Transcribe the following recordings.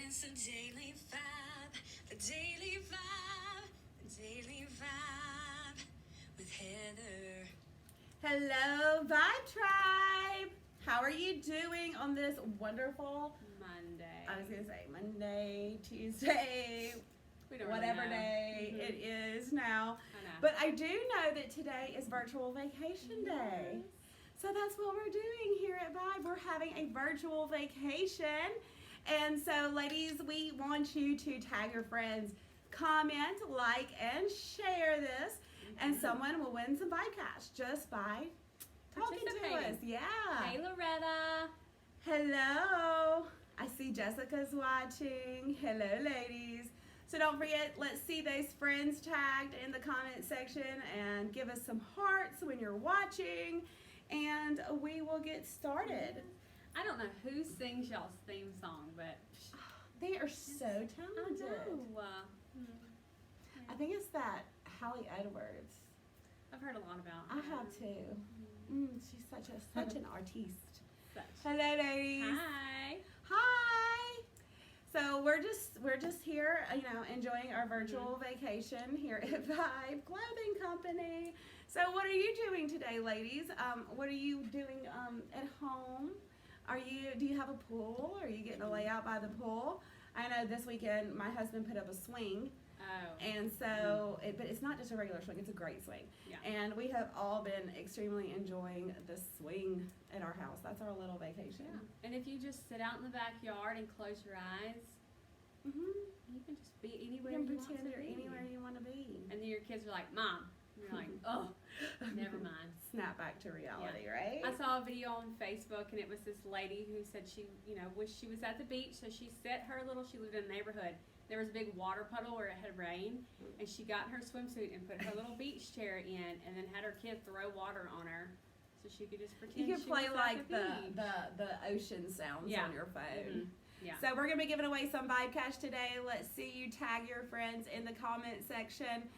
It's the Daily Vibe, the Daily Vibe, the Daily Vibe with Heather. Hello, Vibe Tribe. How are you doing on this wonderful Monday. I was going to say Monday, Tuesday, whatever really day it is now. I know. But I do know that today is Virtual Vacation Day. So that's what we're doing here at Vibe. We're having a virtual vacation. And so, ladies, we want you to tag your friends, comment, like, and share this. And someone will win some Vibe Cash just by talking to us. Yeah. Hey, Loretta. Hello. I see Jessica's watching. Hello, ladies. So don't forget, let's see those friends tagged in the comment section and give us some hearts when you're watching. And we will get started. I don't know who sings y'all's theme song, but They are so talented. I think it's that Hallie Edwards. I've heard a lot about I her. have too. She's such an artiste. Such. Hello, ladies. Hi. Hi. So we're just here, enjoying our virtual vacation here at Vibe Clothing Company. So what are you doing today, ladies? What are you doing at home? Do you have a pool? Are you getting a layout by the pool? I know this weekend my husband put up a swing. Oh. And so, but it's not just a regular swing, it's a great swing. Yeah. And we have all been extremely enjoying the swing at our house. That's our little vacation. Yeah. And if you just sit out in the backyard and close your eyes, you can just be anywhere You you can want to pretend you're be. anywhere you want to be. And then your kids are like, Mom. And you're like, oh, never mind. Snap back to reality, right? I saw a video on Facebook, and it was this lady who said she, wished she was at the beach, so she she lived in a neighborhood. There was a big water puddle where it had rained, and she got in her swimsuit and put her little beach chair in, and then had her kid throw water on her, so she could just pretend You can she play was like at the beach. the ocean sounds Yeah. on your phone. Yeah. So we're going to be giving away some Vibe Cash today. Let's see you tag your friends in the comment section.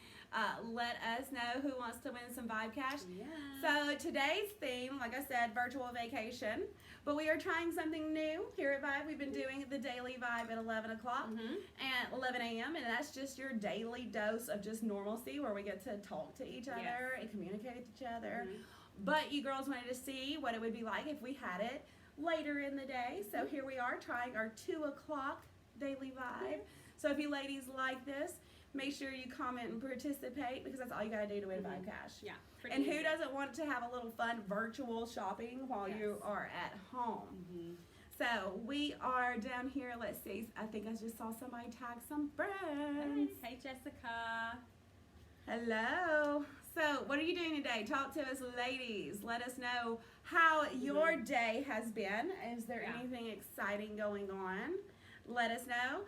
Let us know who wants to win some Vibe Cash. Yeah. So today's theme, like I said, virtual vacation. But we are trying something new here at Vibe. We've been doing the daily Vibe at 11 o'clock and 11 a.m. And that's just your daily dose of just normalcy where we get to talk to each other and communicate with each other. But you girls wanted to see what it would be like if we had it later in the day. So here we are trying our 2 o'clock daily Vibe. So if you ladies like this, make sure you comment and participate because that's all you got to do to win Vibe Cash. Yeah. And who doesn't want to have a little fun virtual shopping while you are at home? So we are down here. Let's see. I think I just saw somebody tag some friends. Hey, Jessica. Hello. So what are you doing today? Talk to us, ladies. Let us know how your day has been. Is there anything exciting going on? Let us know.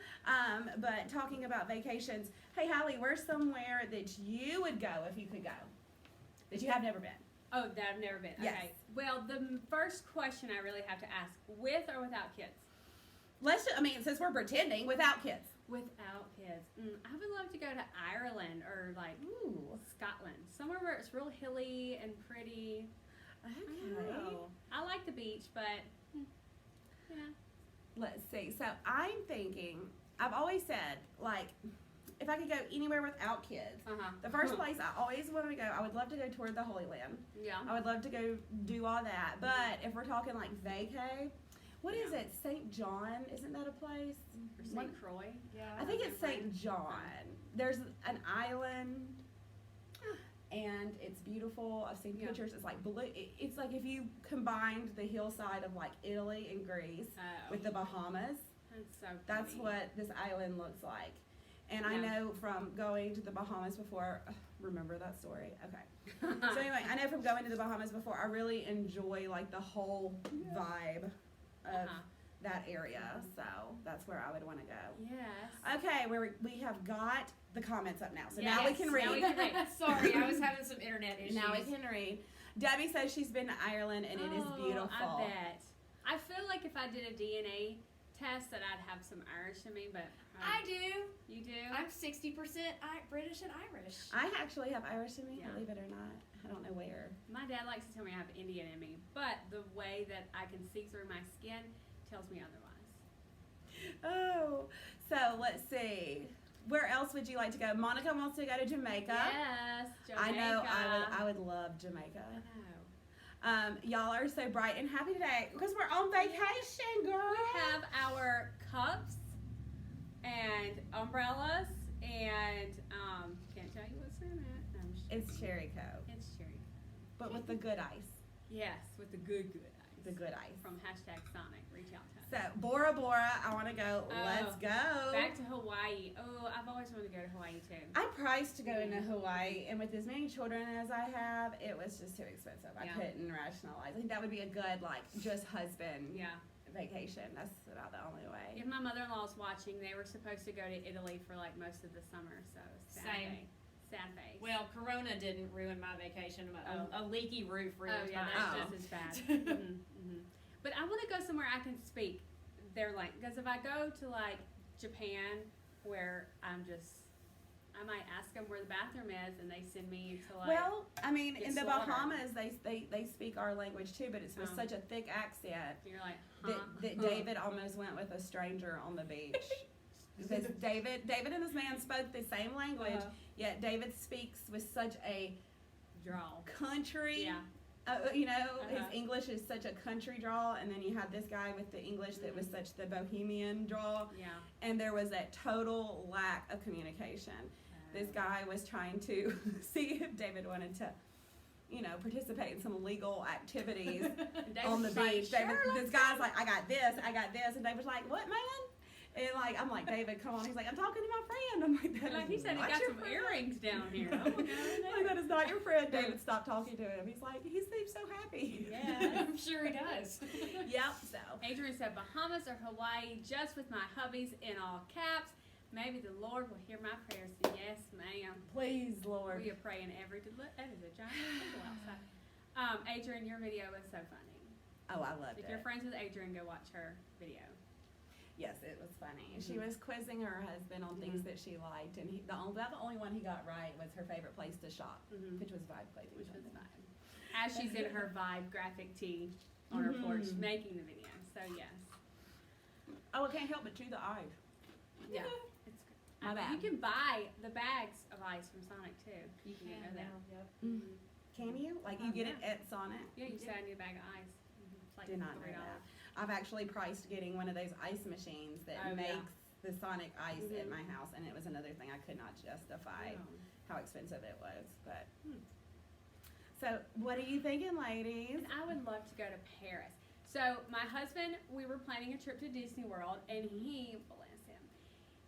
But talking about vacations, hey, Hallie, where's somewhere that you would go if you could go? That you have never been? Oh, that I've never been. Yes. Okay. Well, the first question I really have to ask, with or without kids? Since we're pretending, without kids. Without kids. I would love to go to Ireland or Scotland. Somewhere where it's real hilly and pretty. Okay. I like the beach, but Let's see. So I'm thinking, I've always said, if I could go anywhere without kids, the first place I always want to go, I would love to go toward the Holy Land. Yeah. I would love to go do all that. But if we're talking like vacay, what is it? St. John? Isn't that a place? Or St. Croix? Yeah. I think it's St. John. There's an island, and it's beautiful. I've seen pictures. It's like blue. It's like if you combined the hillside of like Italy and Greece with the Bahamas. That's so pretty. That's what this island looks like. And I know from going to the Bahamas before, remember that story? Okay. So anyway, I know from going to the Bahamas before, I really enjoy like the whole vibe of that area. So that's where I would want to go. Yes. Okay, we have got the comments up now. So now we can read. Now we can read. Sorry, I was having some internet issues. Now we can read. Debbie says she's been to Ireland and it is beautiful. I bet. I feel like if I did a DNA test that I'd have some Irish in me, but I do. You do? I'm 60% British and Irish. I actually have Irish in me, Yeah. believe it or not. I don't know where. My dad likes to tell me I have Indian in me, but the way that I can see through my skin tells me otherwise. Oh, so let's see. Where else would you like to go? Monica wants to go to Jamaica. Yes, Jamaica. I know. I would love Jamaica. I know. Y'all are so bright and happy today because we're on vacation, girl. We have our cups and umbrellas and can't tell you what's in it. I'm sure. It's cherry coke, It's cherry. but with the good ice. Yes, with the good ice. The good ice. From #Sonic. Reach out to us. So Bora Bora, I want to go. Let's go. Back to Hawaii. Oh, I've always wanted to go to Hawaii too. I priced to go into Hawaii, and with as many children as I have, it was just too expensive. I Yeah. couldn't rationalize. I think that would be a good, like, just husband Yeah. vacation. That's about the only way. If my mother-in-law's watching, they were supposed to go to Italy for like most of the summer, so sad Same. day. Sad face. Well, Corona didn't ruin my vacation. A leaky roof oh ruined yeah, mine. that's just as bad. But I want to go somewhere I can speak their language. Because if I go to like Japan, where I might ask them where the bathroom is, and they send me to like. Well, I mean, get in the slaughtered. Bahamas, they speak our language too, but it's with Oh. such a thick accent You're like, huh? that David almost went with a stranger on the beach. Because David and this man spoke the same language, Uh-huh. yet David speaks with such a Draw. country. Yeah. His Uh-huh. English is such a country drawl, and then you had this guy with the English that was such the bohemian drawl, Yeah. and there was that total lack of communication. This guy was trying to see if David wanted to, participate in some legal activities on the beach. This guy's like, I got this, and David's like, what, man? And like, I'm like, David, come on. He's like, I'm talking to my friend. I'm like, that Like is he said, he not got your some friend. earrings down here. Oh my God. Like, that is not your friend. David stopped talking to him. He's like, he seems so happy. Yeah. I'm sure he does. Yep. So. Adrian said Bahamas or Hawaii, just with my hubbies in all caps. Maybe the Lord will hear my prayers. Yes, ma'am. Please, Lord. We are praying every day. Look, that is a giant people outside. Adrian, your video was so funny. Oh, I loved If it. you're friends with Adrian, go watch her video. Yes, it was funny. She was quizzing her husband on things that she liked, and the only one he got right was her favorite place to shop, which was Vibe Clothing. Which was fun. As she's in her Vibe graphic tee on her porch making the video. So yes. Oh, I can't help but chew the eyes. Yeah. It's My bad. You can buy the bags of ice from Sonic too. You can know that. Can you? Like, you get it at Sonic? Yeah, you say I need a bag of ice. It's like Did not know $3. that. I've actually priced getting one of those ice machines that Oh, yeah. makes the Sonic ice at my house, and it was another thing I could not justify Oh. how expensive it was. But so, what are you thinking, ladies? And I would love to go to Paris. So my husband, we were planning a trip to Disney World, and he, bless him,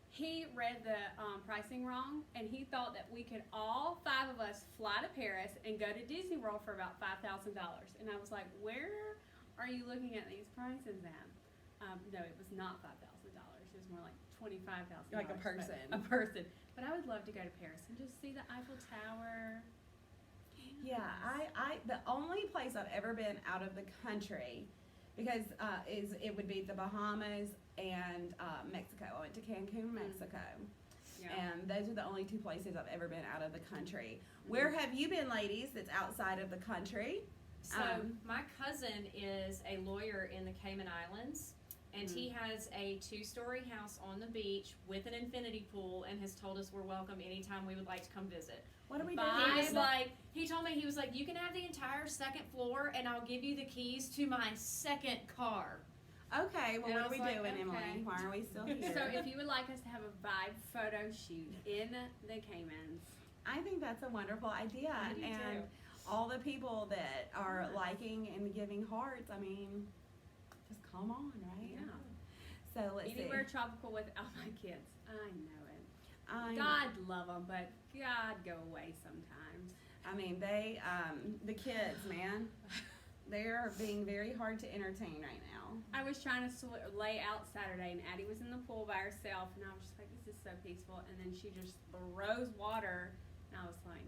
he read the pricing wrong, and he thought that we could all 5 of us fly to Paris and go to Disney World for about $5,000. And I was like, where are you looking at these prices at? No, it was not $5,000. It was more like $25,000. Like a person. A person. But I would love to go to Paris and just see the Eiffel Tower. Yeah, the only place I've ever been out of the country, because it would be the Bahamas and Mexico. I went to Cancun, Mexico, Yeah. and those are the only 2 places I've ever been out of the country. Where have you been, ladies? That's outside of the country. So my cousin is a lawyer in the Cayman Islands, and he has a 2-story house on the beach with an infinity pool, and has told us we're welcome anytime we would like to come visit. What are we Bye. doing? He told me, he was like, you can have the entire 2nd floor, and I'll give you the keys to my 2nd car. Okay, well, And what I are we was like, doing, okay. Emily? Why are we still here? So if you would like us to have a vibe photo shoot in the Caymans, I think that's a wonderful idea, I do and too. all the people that are liking and giving hearts. I mean, just come on, right? Yeah. So let's anywhere see. tropical without my kids. I know it. I know. God love them, but God go away sometimes. I mean, the kids, man, they're being very hard to entertain right now. I was trying to lay out Saturday, and Addie was in the pool by herself, and I was just like, this is so peaceful. And then she just throws water, and I was like,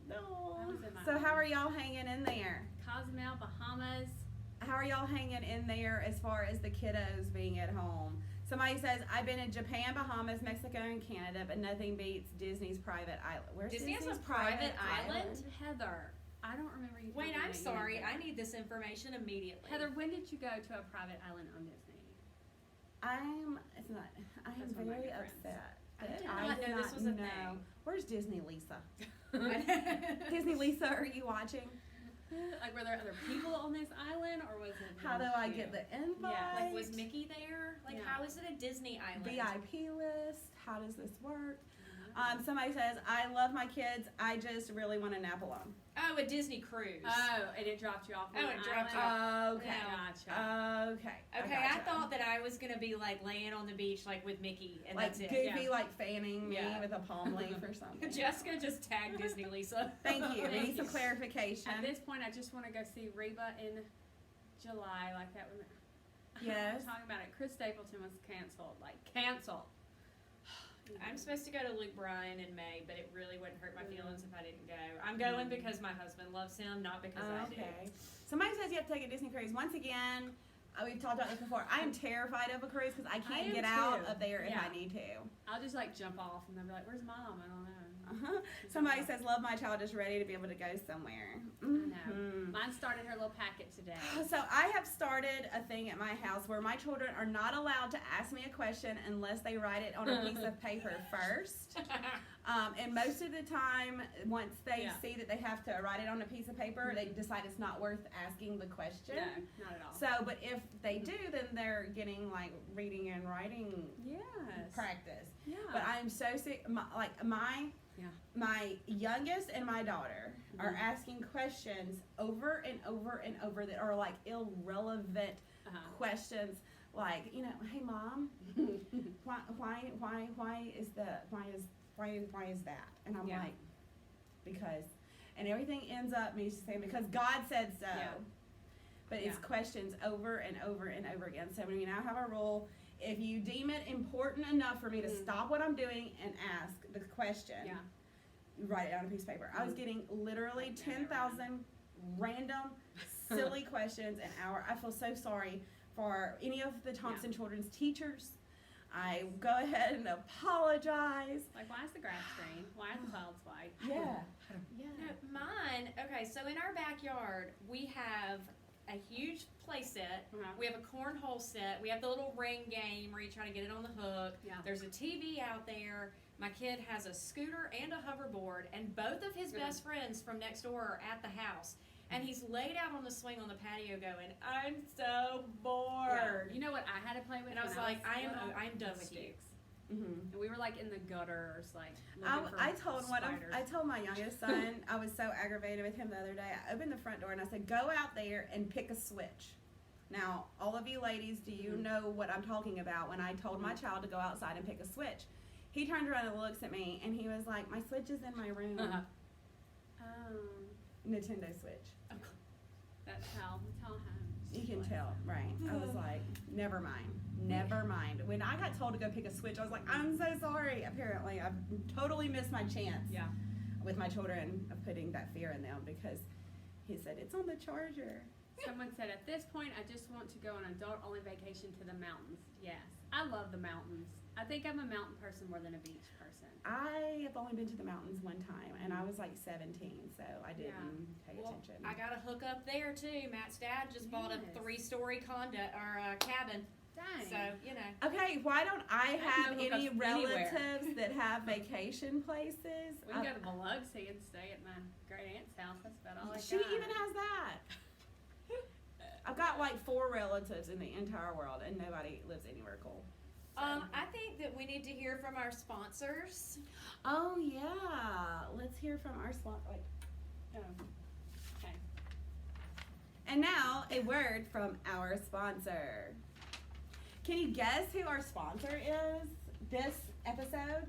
No. I was in my So how own. are y'all hanging in there? Cozumel, Bahamas. How are y'all hanging in there as far as the kiddos being at home? Somebody says, I've been in Japan, Bahamas, Mexico, and Canada, but nothing beats Disney's private island. Where's Disney has Disney's a private island? Heather, I don't remember you. Wait, telling I'm me that you sorry. went there. I need this information immediately. Heather, when did you go to a private island on Disney? It's not. I am That's one of my very good friends. upset. I that did not know this was a thing. Where's Disney Lisa? Disney. Disney Lisa, are you watching? Like, were there other people on this island, or was it? How do just I you? get the invite? Yeah, Like, was Mickey there? Like, Yeah. how is it a Disney island? VIP list? How does this work? Somebody says, I love my kids. I just really want to nap alone. Oh, a Disney cruise. Oh, and it dropped you off. Oh, on it an dropped you island? Okay. Gotcha. Okay. Okay, I gotcha. thought that I was gonna be like laying on the beach like with Mickey, and Like that's it. Goofy, yeah. like fanning me Yeah. with a palm leaf or something. Jessica just tagged Disney Lisa. Thank you. We Thank need some you. clarification. At this point, I just want to go see Reba in July, like that. Yes. I'm talking about it. Chris Stapleton was canceled. Like, canceled. I'm supposed to go to Luke Bryan in May, but it really wouldn't hurt my feelings if I didn't go. I'm going because my husband loves him, not because I do. Okay. Somebody says you have to take a Disney cruise. Once again, we've talked about this before. I am terrified of a cruise because I can't am get out too. of there if Yeah. I need to. I'll just like jump off and they'll be like, "Where's mom?" I don't know. Somebody says, love my child is ready to be able to go somewhere. I know. Mhm. Mine started her little packet today. So I have started a thing at my house where my children are not allowed to ask me a question unless they write it on a piece of paper first. And most of the time, once they Yeah. see that they have to write it on a piece of paper, they decide it's not worth asking the question. No, not at all. So, but if they do, then they're getting like reading and writing yes. practice. Yeah. But I'm so sick. My youngest and my daughter are asking questions over and over and over that are like irrelevant questions. Like, you know, hey mom, why is that? And I'm Yeah. like, because, and everything ends up me saying because God said so. Yeah. But it's Yeah. questions over and over and over again. So we now have a rule. If you deem it important enough for me to stop what I'm doing and ask the question, Yeah. you write it on a piece of paper. I was getting literally 10,000 random, silly questions an hour. I feel so sorry for any of the Thompson children's teachers. I go ahead and apologize. Like, why is the grass green? Why are the clouds white? Yeah. No, mine, okay, so in our backyard, we have a huge play set. We have a cornhole set. We have the little ring game where you try to get it on the hook. Yeah. There's a TV out there. My kid has a scooter and a hoverboard, and both of his best friends from next door are at the house. And he's laid out on the swing on the patio going, I'm so bored. You know what I had to play with? And I was when like, little? I'm done with you. Sticks. Mm-hmm. And we were like in the gutters, like looking for I told spiders. I told my youngest son, I was so aggravated with him the other day. I opened the front door and I said, go out there and pick a switch. Now, all of you ladies, do you know what I'm talking about when I told my child to go outside and pick a switch? He turned around and looks at me and he was like, my switch is in my room. Nintendo Switch. That's how You can tell, right? I was like, never mind. When I got told to go pick a switch, I was like, I'm so sorry. Apparently, I've totally missed my chance Yeah. with my children of putting that fear in them because he said, it's on the charger. Someone said, at this point, I just want to go on an adult-only vacation to the mountains. Yes. I love the mountains. I think I'm a mountain person more than a beach person. I have only been to the mountains one time, and I was like 17, so I didn't pay Well, attention. I got a hook up there too. Matt's dad just bought a Yes. 3-story condo or cabin. Dang. So, you know. Okay, why don't I have no any hookups anywhere. relatives that have vacation places? We can go to Biloxi and stay at my great aunt's house. That's about all I got. She even has that. I've got like 4 relatives in the entire world, and nobody lives anywhere cool. So. I think that we need to hear from our sponsors. Oh yeah, let's hear from our sponsor. Okay. And now a word from our sponsor. Can you guess who our sponsor is? This episode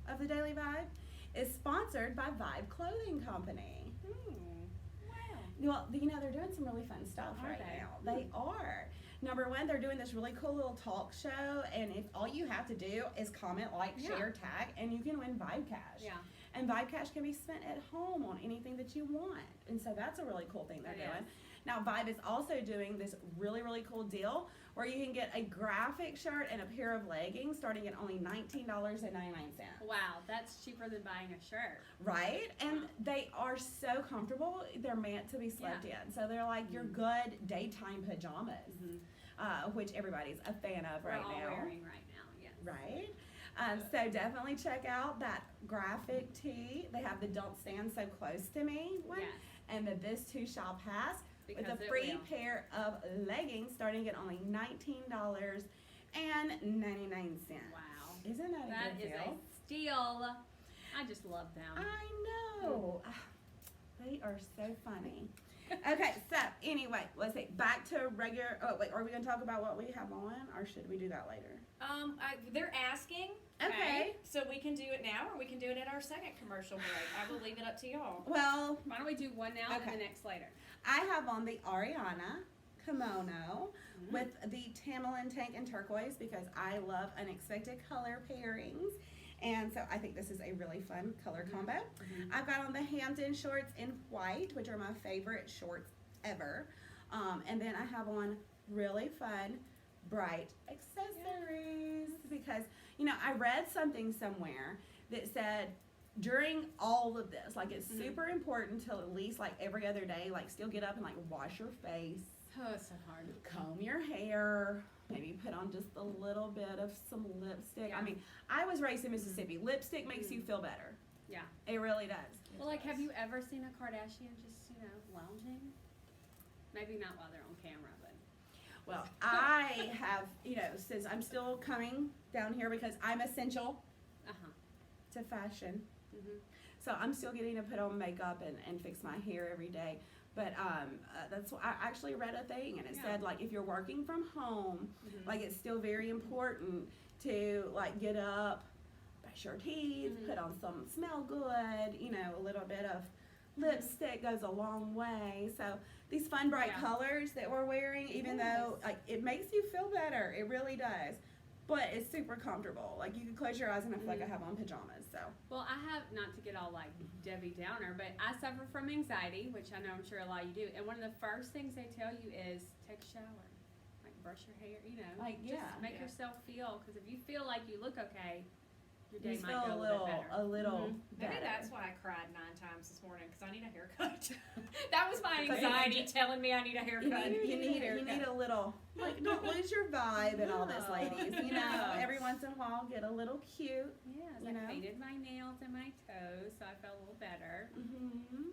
of the Daily Vibe is sponsored by Vibe Clothing Company. Wow. Well, you know, they're doing some really fun stuff Are right they? now. They are. Number one, they're doing this really cool little talk show, and if all you have to do is comment, like, share, tag, and you can win Vibe Cash. Yeah. And Vibe Cash can be spent at home on anything that you want. And so that's a really cool thing they're It doing. is. Now, Vibe is also doing this really, really cool deal where you can get a graphic shirt and a pair of leggings starting at only $19.99. Wow, that's cheaper than buying a shirt. Right? And they are so comfortable. They're meant to be slept in. So they're like your good daytime pajamas. which everybody's a fan of We're right all now. wearing right now, yes. Right? So definitely check out that graphic tee. They have the Don't Stand So Close to Me one, Yes. and the This Too Shall Pass with Because a it free will. pair of leggings starting at only $19.99. Wow. Isn't that a That good is deal? a steal. I just love them. I know. They are so funny. Okay, so anyway, let's see. Back to regular. Oh wait, are we gonna talk about what we have on, or should we do that later? They're asking. Okay. So we can do it now, or we can do it at our second commercial break. I will leave it up to y'all. Well, Why don't we do one now Okay. and the next later? I have on the Ariana kimono with the Tamerlan tank and turquoise because I love unexpected color pairings. And so I think this is a really fun color combo. I've got on the Hampton shorts in white, which are my favorite shorts ever. And then I have on really fun, bright accessories because, you know, I read something somewhere that said during all of this, like it's super important to at least like every other day, like still get up and like wash your face, Oh, it's so hard. comb your hair, maybe put on just a little bit of some lipstick. Yeah. I mean, I was raised in Mississippi. Lipstick makes you feel better. Yeah. It really does. Well, like, have you ever seen a Kardashian just, you know, lounging? Maybe not while they're on camera, but. Well, I have, you know, since I'm still coming down here because I'm essential Uh-huh. to fashion. Mhm. So I'm still getting to put on makeup and fix my hair every day. But that's what I actually read a thing and it Yeah. said like if you're working from home, Mhm. like it's still very important to like get up, brush your teeth, Mhm. put on some smell good, you know, a little bit of lipstick goes a long way. So these fun bright Yeah. colors that we're wearing, even though Yes. like it makes you feel better, it really does. But it's super comfortable. Like you can close your eyes and I feel like I have on pajamas. So Well, I have, not to get all like Debbie Downer, but I suffer from anxiety, which I know I'm sure a lot of you do. And one of the first things they tell you is take a shower, like brush your hair, you know, Like, just yeah. make Yeah. yourself feel. Because if you feel like you look okay, your day you might feel go a a little little bit better. Maybe better. that's why I cried 9 times this morning, because I need a haircut. That was my Because anxiety telling me I need a You haircut. need a little, like, don't lose your vibe and all this, No. ladies. You know, No. every once in a while, get a little cute. Yes, You I know? painted my nails and my toes, so I felt a little better. Mm-hmm.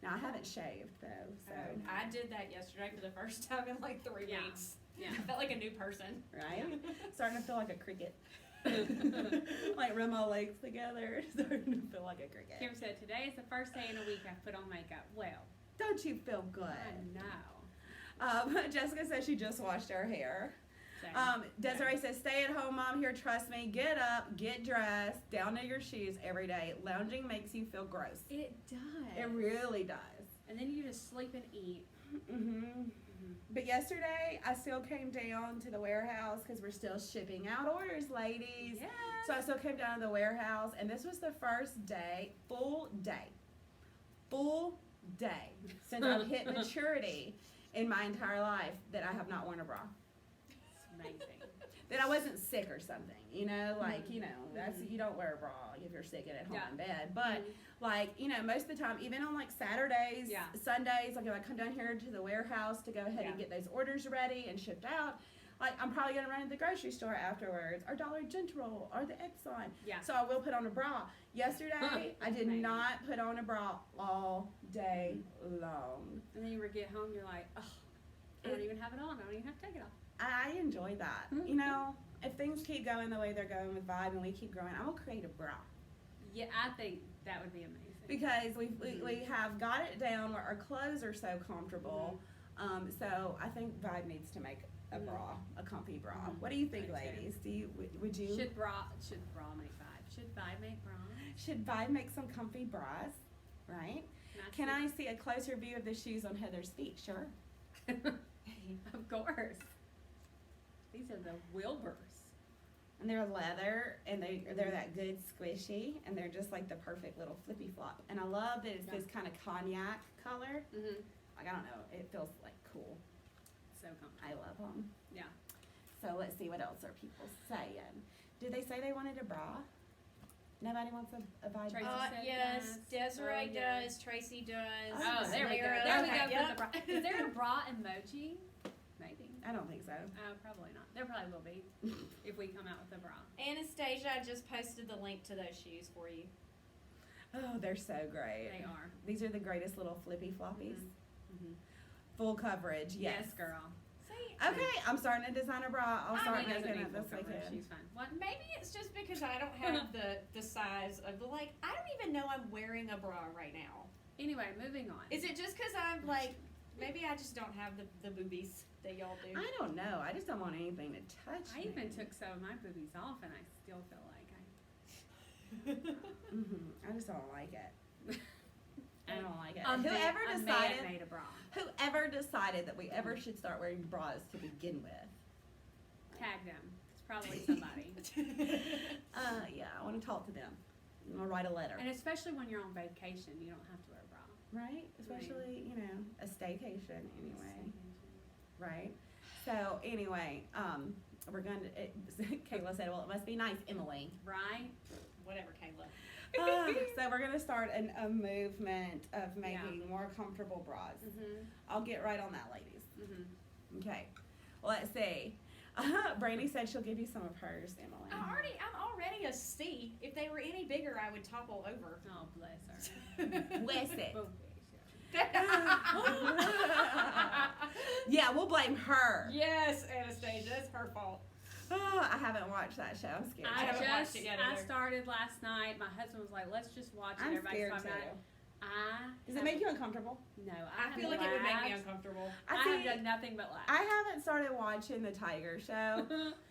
Now, I haven't shaved, though, so, I did that yesterday for the first time in like 3 Yeah. weeks. Yeah. I felt like a new person. right? Starting to feel like a cricket. Like, rub my legs together, starting to feel like a cricket. Kim said, today is the first day in a week I've put on makeup. Well, Don't you feel good? I know. Jessica says she just washed her hair. So, Desiree says, stay at home, mom here, trust me. Get up, get dressed, down to your shoes every day. Lounging makes you feel gross. it does. It really does. And then you just sleep and eat. Mm-hmm. But yesterday, I still came down to the warehouse because we're still shipping out orders, ladies. Yes. So I still came down to the warehouse, and this was the first day, full day since I've hit maturity in my entire life that I have not worn a bra. It's amazing. That I wasn't sick or something, you know, like, you know, that's, you don't wear a bra if you're sick and at home Yeah. in bed. But, like, you know, most of the time, even on like Saturdays, Yeah. Sundays, like if I come down here to the warehouse to go ahead and Yeah. get those orders ready and shipped out, like I'm probably gonna run to the grocery store afterwards, or Dollar General, or the Exxon. Yeah. So I will put on a bra. Yesterday, I did Amazing. not put on a bra all day long. And then you get home, you're like, oh, I don't even have it on. I don't even have to take it off. I enjoy that. You know, if things keep going the way they're going with Vibe and we keep growing, I will create a bra. Yeah, I think that would be amazing. Because we have got it down where our clothes are so comfortable. So I think Vibe needs to make a bra, a comfy bra. What do you think, I do too. ladies? Would you? Should bra make Vibe? Should Vibe make bras? Should Vibe make some comfy bras? Right? Can I see a closer view of the shoes on Heather's feet? Sure. Of course. These are the Wilburs. And they're leather, and they're that good squishy, and they're just like the perfect little flippy flop. And I love that it's this kind of cognac color. Mm-hmm. Like, I don't know, it feels like cool. So comfortable. I love them. Yeah. So let's see, what else are people saying? Did they say they wanted a bra? Nobody wants a Vibe Tracy bra? said Yes, yes. Desiree Oh, does, Tracy does. Oh, Oh, there we go. Samara. There we Okay, go for yep. the bra. Is there a bra emoji? Maybe. I don't think so. Probably not. There probably will be if we come out with a bra. Anastasia, I just posted the link to those shoes for you. Oh, they're so great. They are. These are the greatest little flippy floppies. Mm-hmm. Full coverage, yes. Girl. See, Okay, I'm starting a designer bra. I'll start It doesn't making need it full this coverage. weekend. She's fine. what? Maybe it's just because I don't have the size of the, like, I don't even know I'm wearing a bra right now. Anyway, moving on. Is it just because I'm like, maybe I just don't have the boobies that y'all do? I don't know. I just don't want anything to touch I me. even took some of my boobies off, and I still feel like I just don't like it. I don't like it. a Whoever man decided, made a bra. whoever decided that we ever should start wearing bras to begin with. Tag them. It's probably somebody. Yeah, I want to talk to them. I'm gonna write a letter. And especially when you're on vacation, you don't have to wear a bra. Right? Especially, you know, a staycation anyway. Right? So anyway, we're going to, Kayla said, well, it must be nice, Emily. Right? Whatever, Kayla. So we're going to start a movement of making more comfortable bras. Mm-hmm. I'll get right on that, ladies. Mm-hmm. Okay. Well, let's see. Brandy said she'll give you some of hers, Emily. I'm already a C. If they were any bigger, I would topple over. Oh, bless her. Bless it. Boobies. Yeah, we'll blame her. Yes, Anastasia, it's her fault. Oh, I haven't watched that show. I'm scared. I haven't watched it yet I either. started last night. My husband was like, let's just watch it. I'm Everybody's scared talking too. about it. Does it make you uncomfortable? No, I feel like it would make me uncomfortable. I see, have done nothing but laugh. I haven't started watching the Tiger Show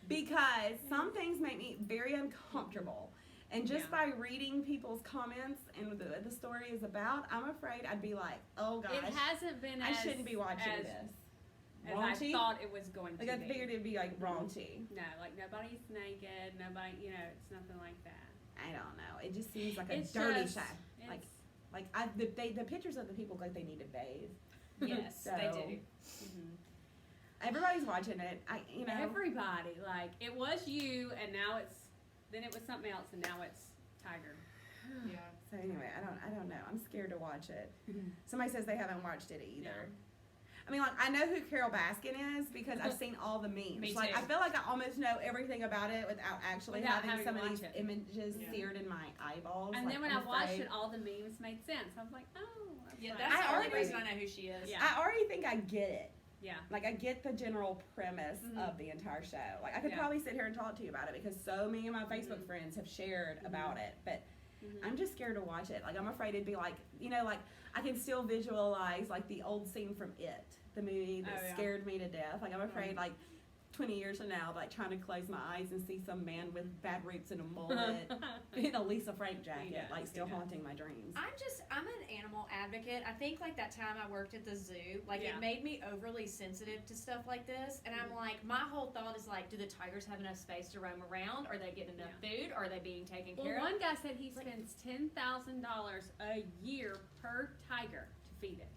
because some things make me very uncomfortable. And just by reading people's comments and what the story is about, I'm afraid I'd be like, oh gosh, It hasn't been I as, shouldn't be watching as, this. as Raunchy? I thought it was going to Like I be. figured it'd be like raunchy. No, like nobody's naked. Nobody, it's nothing like that. I don't know. It just seems like a It's dirty just- show. it's- The pictures of the people look like they need to bathe. Yes, So, they do. Mhm. Everybody's watching it. Everybody, like it was you, and now then it was something else, and now it's Tiger. Yeah. So anyway, I don't know. I'm scared to watch it. Somebody says they haven't watched it either. Yeah. I mean, like I know who Carol Baskin is because I've seen all the memes. Me Like too. I feel like I almost know everything about it without actually having having some to of these watch it. images Yeah. seared in my eyeballs. And like, then when I'm I watched afraid. it, all the memes made sense. I was like, oh, Yeah, right. that's the only already- reason I know who she is. Yeah. I already think I get it. Yeah. Like I get the general premise Mhm. of the entire show. Like I could Yeah. probably sit here and talk to you about it because so many of my Facebook Mhm. friends have shared about it, but Mhm. I'm just scared to watch it. Like I'm afraid it'd be like, like I can still visualize like the old scene from It, the movie that Oh, yeah. scared me to death. Like I'm afraid like 20 years from now, like trying to close my eyes and see some man with bad roots and a mullet in a Lisa Frank jacket, does, like still he does. haunting my dreams. I'm an animal advocate. I think like that time I worked at the zoo, like Yeah. it made me overly sensitive to stuff like this. And I'm like, my whole thought is like, do the tigers have enough space to roam around? Are they getting enough food? Are they being taken Well, care of? one guy said he spends $10,000 a year per tiger to feed it.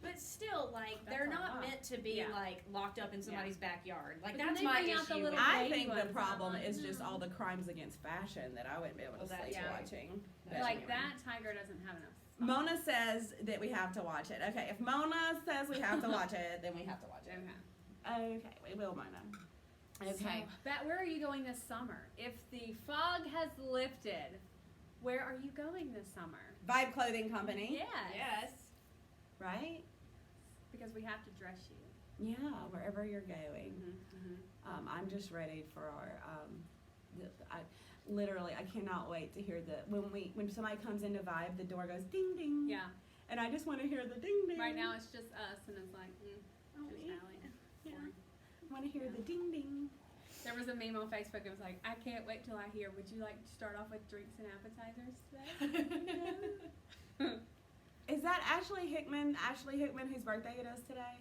But still, like, That's they're a not lot. meant to be Yeah. like locked up in somebody's backyard. Like But then that's they my bring out the issue. little with- I baby think the ones, problem I'm like, is just no. all the crimes against fashion that I wouldn't be able to Well, that- sleep yeah. watching. But Like anyway. that tiger doesn't have enough. Mona says that we have to watch it. Okay, if Mona says we have to watch it, then we have to watch it. Okay. Okay, we will, Mona. Okay. So, Bat, where are you going this summer? If the fog has lifted, where are you going this summer? Vibe Clothing Company. Yes. Yes. Right? Because we have to dress you. Yeah, wherever you're going. Mm-hmm. I'm just ready for our. I cannot wait to hear when somebody comes into Vibe, the door goes ding ding. Yeah. And I just want to hear the ding ding. Right now it's just us, and it's like, Oh, just yeah. Hallie. Yeah. I want to hear the ding ding. There was a meme on Facebook. It was like, I can't wait till I hear. Would you like to start off with drinks and appetizers today? Is that Ashley Hickman? Ashley Hickman, whose birthday it is today?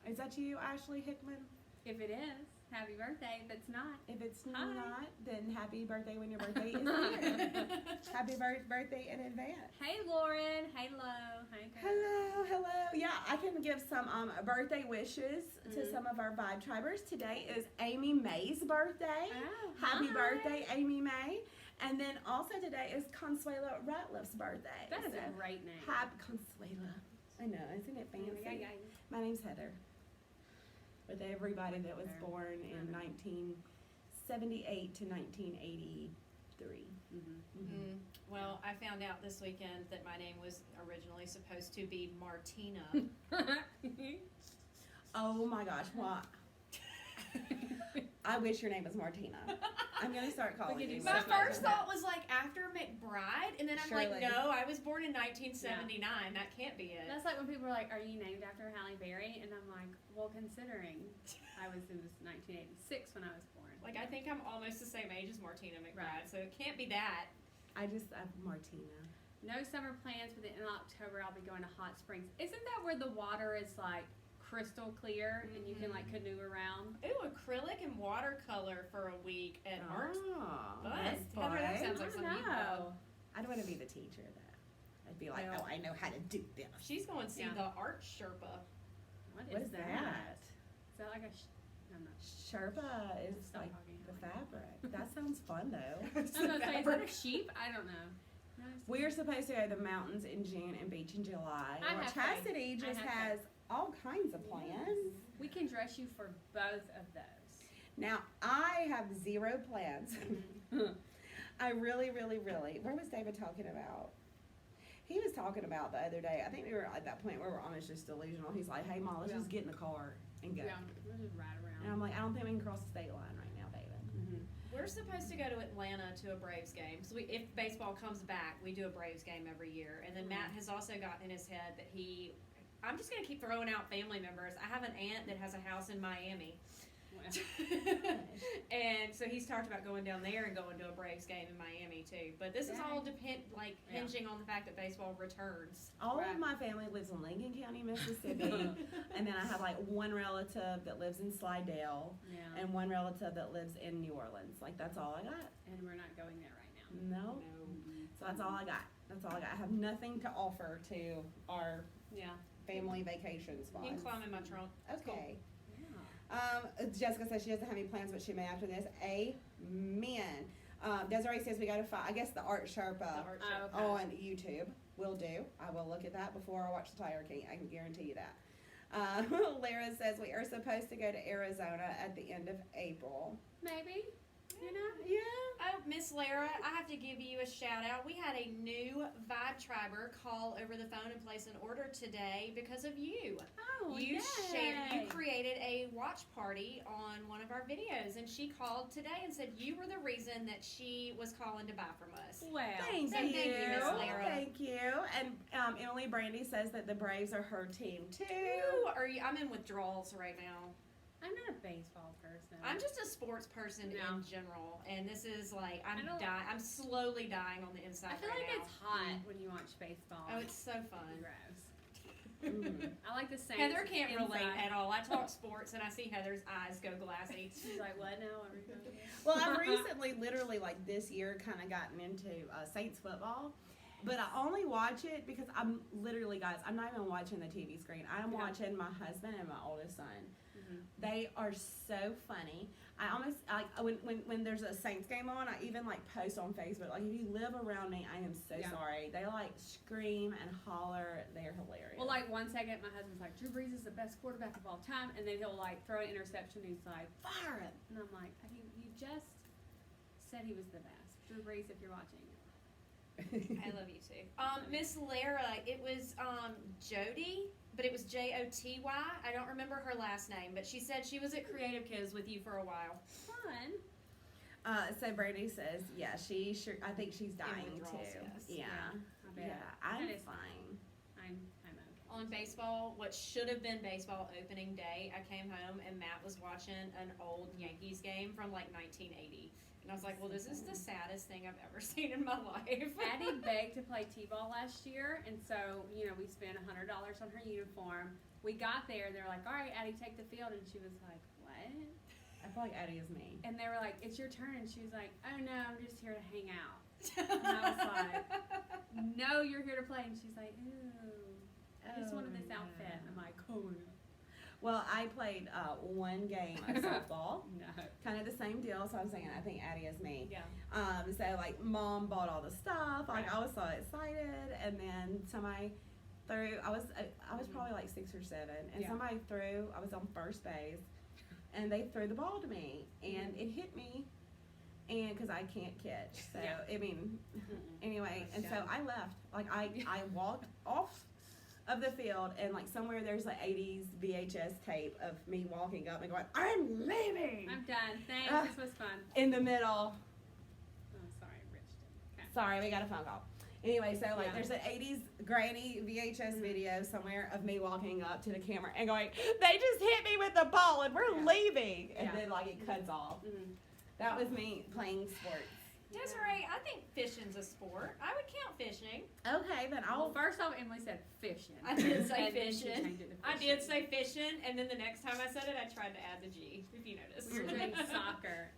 Is that you, Ashley Hickman? If it is, happy birthday. If it's not, If it's Hi. not, then happy birthday when your birthday is here. Happy birthday in advance. hey Lauren. Hey Lo. Hey girl. Hello, hello. Yeah, I can give some birthday wishes to Mhm. some of our Vibe Tribers. Today is Amy May's birthday. Oh, Happy hi. birthday, Amy May. And then also today is Consuelo Ratliff's birthday. That is So, a great name. Happy Consuelo. I know, isn't it fancy? Yeah. My name's Heather. with everybody that was There. born in 1978 to 1983. Mm-hmm. Well, I found out this weekend that my name was originally supposed to be Martina. Oh my gosh, what? I wish your name was Martina. I'm gonna start calling Look at you. you. My So first much. thought was like after McBride, and then I'm Shirley. like, no, I was born in 1979. That can't be it. That's like when people are like, "Are you named after Halle Berry?" And I'm like, "Well, considering I was in 1986 when I was born." Like, I think I'm almost the same age as Martina McBride, Right. so it can't be that. I Martina. No summer plans, but in October I'll be going to Hot Springs. Isn't that where the water is like crystal clear and you can like canoe around? Ooh, acrylic and watercolor for a week at art. Oh, Fun. that's Heather, that fun. sounds like something you'd love. I don't want to be the teacher though. I'd be like, No. oh, I know how to do this. She's going to see Yeah. the art Sherpa. What is that? Is that like a? I'm not. Sherpa is Stop like talking. the fabric. That sounds fun though. I'm gonna say, is that a sheep? I don't know. No, it's- We're supposed to go to the mountains in June and beach in July. I Well, have Chastity faith. I just have has all kinds of plans. We can dress you for both of those. Now I have zero plans. I really. Where was David talking about? He was talking about the other day. I think we were at that point where we're almost just delusional. He's like, "Hey, Mom, let's Yeah. just get in the car and go." Yeah, we'll just ride And around. I'm like, "I don't think we can cross the state line right now, David." We're supposed to go to Atlanta to a Braves game. So if baseball comes back, we do a Braves game every year. And then Matt has also gotten in his head that I'm just going to keep throwing out family members. I have an aunt that has a house in Miami. Well, And so he's talked about going down there and going to a Braves game in Miami too. But this is all hinging on the fact that baseball returns. All Right. of my family lives in Lincoln County, Mississippi, and then I have like one relative that lives in Slidell yeah. and one relative that lives in New Orleans. Like that's all I got. And we're not going there right now. No, No. so that's all I got. That's all I got. I have nothing to offer to our Yeah. family vacation spots. You can climb in my trunk. It's cool. Okay. Yeah. Jessica says she doesn't have any plans, but she may after this. Amen. Desiree says we got to find, I guess, the Art Sherpa The art show. Oh, okay. on YouTube. Will do. I will look at that before I watch the Tiger King. I can guarantee you that. Lara says we are supposed to go to Arizona at the end of April. Maybe. You know? Yeah. Oh, Miss Lara, I have to give you a shout out. We had a new Vibe Triber call over the phone and place an order today because of you. Oh, You yay. created a watch party on one of our videos, and she called today and said you were the reason that she was calling to buy from us. Well, Thank Thank you. you, Miss Lara. Thank you. And Emily Brandy says that the Braves are her team too. Ooh, I'm in withdrawals right now. I'm not a baseball person. I'm just a sports person No. in general, and this is like I don't- I'm slowly dying on the inside. I feel right like now. it's hot when you watch baseball. Oh, it's so fun. Gross. Mm. I like the same. Heather can't relate inside. at all. I talk sports, and I see Heather's eyes go glassy. She's like, what now? Well, I've recently, literally, like this year, kind of gotten into Saints football. But I only watch it because I'm literally, guys, I'm not even watching the TV screen. I'm Yeah. watching my husband and my oldest son. Mhm. They are so funny. I almost, like, when there's a Saints game on, I even, like, post on Facebook. Like, if you live around me, I am so Yeah. sorry. They, like, scream and holler. They're hilarious. Well, like 1 second, my husband's like, Drew Brees is the best quarterback of all time, and then he'll like throw an interception. And he's like, fire him, and I'm like, you just said he was the best. Drew Brees, if you're watching. I love you too. Miss Lara, it was Jody, but it was Joty. I don't remember her last name, but she said she was at Creative Kids with you for a while. Fun. So Brandy says, yeah, I think she's dying withdrawals, too. yes. Yeah. I bet. Yeah, I'm That is fine. I'm okay. On baseball, what should have been baseball opening day, I came home and Matt was watching an old Yankees game from like 1980. And I was like, well, this is the saddest thing I've ever seen in my life. Addie begged to play t-ball last year, and so we spent $100 on her uniform. We got there, and they were like, "All right, Addie, take the field," and she was like, "What?" I feel like Addie is me. And they were like, "It's your turn," and she was like, "Oh no, I'm just here to hang out." And I was like, "No, you're here to play," and she's like, "Ooh, I just wanted this outfit." And I'm like, "Oh no." Well, I played one game of softball. No. Kind of the same deal. So I'm saying I think Addie is me. Yeah. So like Mom bought all the stuff. Like Right. I was so excited, and then somebody threw. I was probably like 6 or 7, and Yeah. somebody threw. I was on first base. and they threw the ball to me, and it hit me, and because I can't catch. So, Yeah. I mean, anyway, and so Yeah. I left. Like, I walked off of the field, and like somewhere there's like 80s VHS tape of me walking up and going, I'm leaving! I'm done. Thanks. This was fun. In the middle. Oh, sorry, Rich didn't. Okay. Sorry, we got a phone call. Anyway, so like Yeah. there's an 80s granny VHS video somewhere of me walking up to the camera and going, they just hit me with the ball and we're Yeah. leaving. And Yeah. then like it cuts off. Mhm. That was me playing sports. Desiree, I think fishing's a sport. I would count fishing. Okay, then Well, I'll. first off, Emily said fishing. I did say And then she fishing. changed it to I fishing. did say fishing, and then the next time I said it, I tried to add the G, if you noticed. We were doing soccer.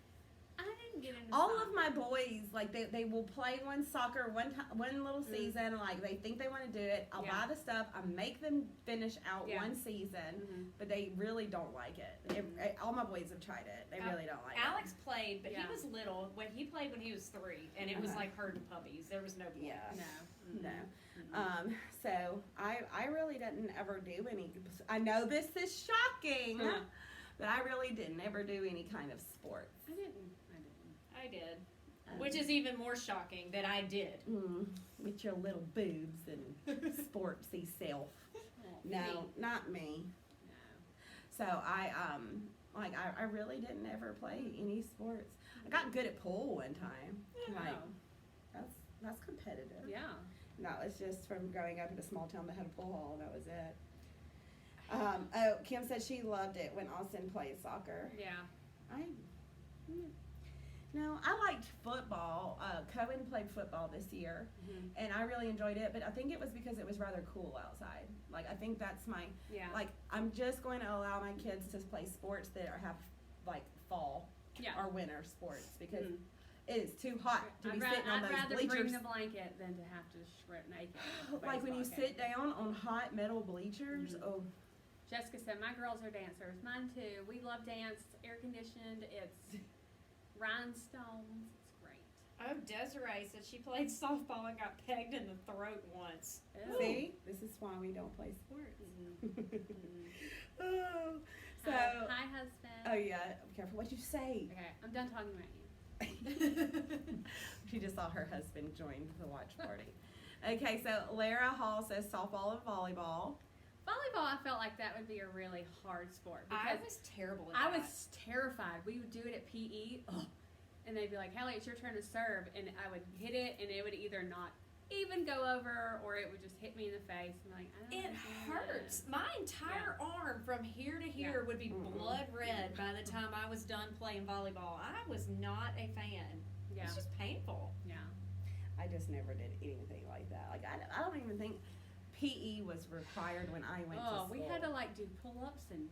I didn't get into All soccer. of my boys, like they will play one soccer one little season, and like they think they want to do it. I'll Yeah. buy the stuff. I make them finish out Yeah. one season, Mhm. but they really don't like it. All my boys have tried it. They really don't like Alex played, but Yeah. he was little. When he played when he was 3, and it was Uh-huh. like herding puppies. There was no it. point. Yeah. No. No. Mhm. So I really didn't ever do any. I know this is shocking, Huh. but I really didn't ever do any kind of sports. I didn't. I did. Which is even more shocking that I did. With your little boobs and sportsy self. Well, No, me, not me. no. So I really didn't ever play any sports. I got good at pool one time. Like Oh, that's competitive. yeah. No, it's just from growing up in a small town that had a pool hall, and that was it. Kim said she loved it when Austin played soccer. Yeah. No, I liked football. Cohen played football this year, Mhm. and I really enjoyed it. But I think it was because it was rather cool outside. Like I think that's my Yeah. like. I'm just going to allow my kids to play sports that have like fall Yeah. or winter sports because Mhm. it is too hot to be sitting on I'd those rather bleachers. bring the blanket than to have to shred naked. at a Like when you baseball game. sit down on hot metal bleachers. Mhm. Oh, Jessica said, my girls are dancers. Mine too. We love dance. It's air conditioned. It's rhinestones. It's great. Oh, Desiree said she played softball and got pegged in the throat once. Ew. see, this is why we don't play sports. Mhm. Oh, so Hi, husband. oh yeah, be careful what you say. Okay, I'm done talking about you. She just saw her husband join the watch party. Okay, so Lara Hall says softball and volleyball. Volleyball, I felt like that would be a really hard sport I because was terrible at I that. was terrified. We would do it at PE, and they'd be like, Hallie, it's your turn to serve. And I would hit it, and it would either not even go over, or it would just hit me in the face. I'm like, I don't It know. hurts. My entire arm from here to here would be Mm-mm. blood red by the time I was done playing volleyball. I was not a fan. Yeah, It's just painful. yeah. I just never did anything like that. Like I don't even think PE was required when I went to Oh, school. we had to like do pull-ups and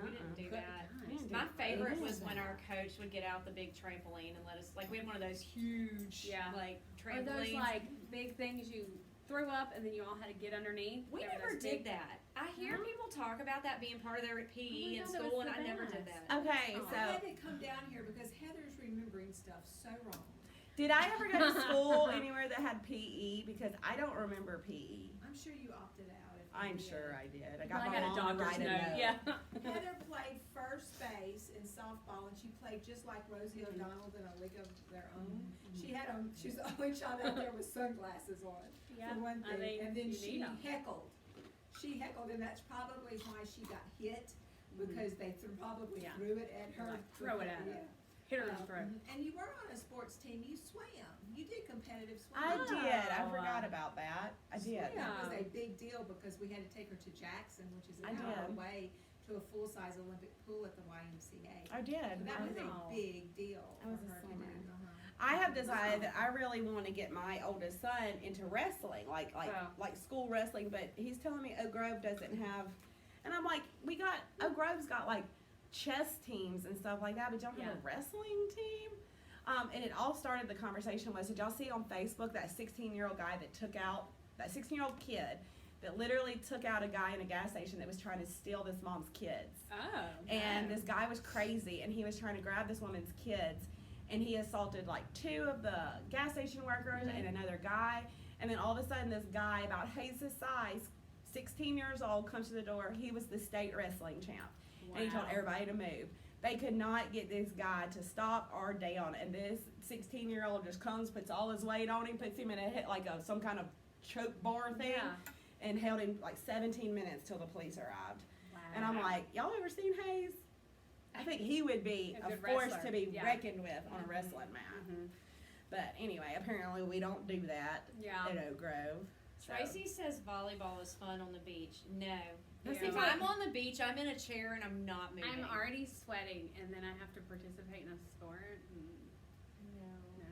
We didn't do good that. times. My favorite any was of when that. our coach would get out the big trampoline and let us, like, we had one of those huge, Yeah. like, Or those trampolines. like big things you threw up and then you all had to get underneath. We There were never those did big- that. I hear Huh? people talk about that being part of their PE in God, that was school, and the I never did best. that. Okay, Oh. so I had to come down here because Heather's remembering stuff so wrong. did I ever go to school anywhere that had PE? Because I don't remember PE. I'm sure you opted out. If you I'm did. sure I did. I I got my got a mom to doctor's write a note. note. Yeah. Heather played first base in softball, and she played just like Rosie Mhm. O'Donnell in a league of their own. Mhm. She had on. She's the only child out there with sunglasses on. Yeah, For one I thing, mean, and then you she need 'em. heckled. She heckled, and that's probably why she got hit because they probably Yeah. threw it at her. Like, throw it at her. Yeah. Hit her in the throat. And you were on a sports team. You swam. You did competitive I swimming. did. I Oh. forgot about that. I did. Yeah. That was a big deal because we had to take her to Jackson, which is I an hour did. away, to a full-size Olympic pool at the YMCA. I did. So that was Wow. a big deal I was for a her to swimmer. do. I have decided that I really want to get my oldest son into wrestling, like Wow. like school wrestling. But he's telling me Oak Grove doesn't have, and I'm like, Oak Grove's got like chess teams and stuff like that, but don't have Yeah. a wrestling team. And it all started. The conversation was, did y'all see on Facebook that 16-year-old guy that took out that 16-year-old kid that literally took out a guy in a gas station that was trying to steal this mom's kids? Oh. And this guy was crazy, and he was trying to grab this woman's kids, and he assaulted like 2 of the gas station workers and another guy. And then all of a sudden, this guy about his size, 16 years old, comes to the door. He was the state wrestling champ, and he told Wow. everybody to move. They could not get this guy to stop or down, and this 16-year-old just comes, puts all his weight on him, puts him in some kind of choke bar thing, and held him like 17 minutes till the police arrived. Wow. And I'm like, y'all ever seen Hayes? I think he would be A a good force wrestler. to be Yeah. reckoned with on a wrestling mat. Mhm. But anyway, apparently we don't do that Yeah. at Oak Grove. So. Tracy says volleyball is fun on the beach. No. Let's Yeah. If see what- I'm on the beach, I'm in a chair and I'm not moving. I'm already sweating, and then I have to participate in a sport. No. No.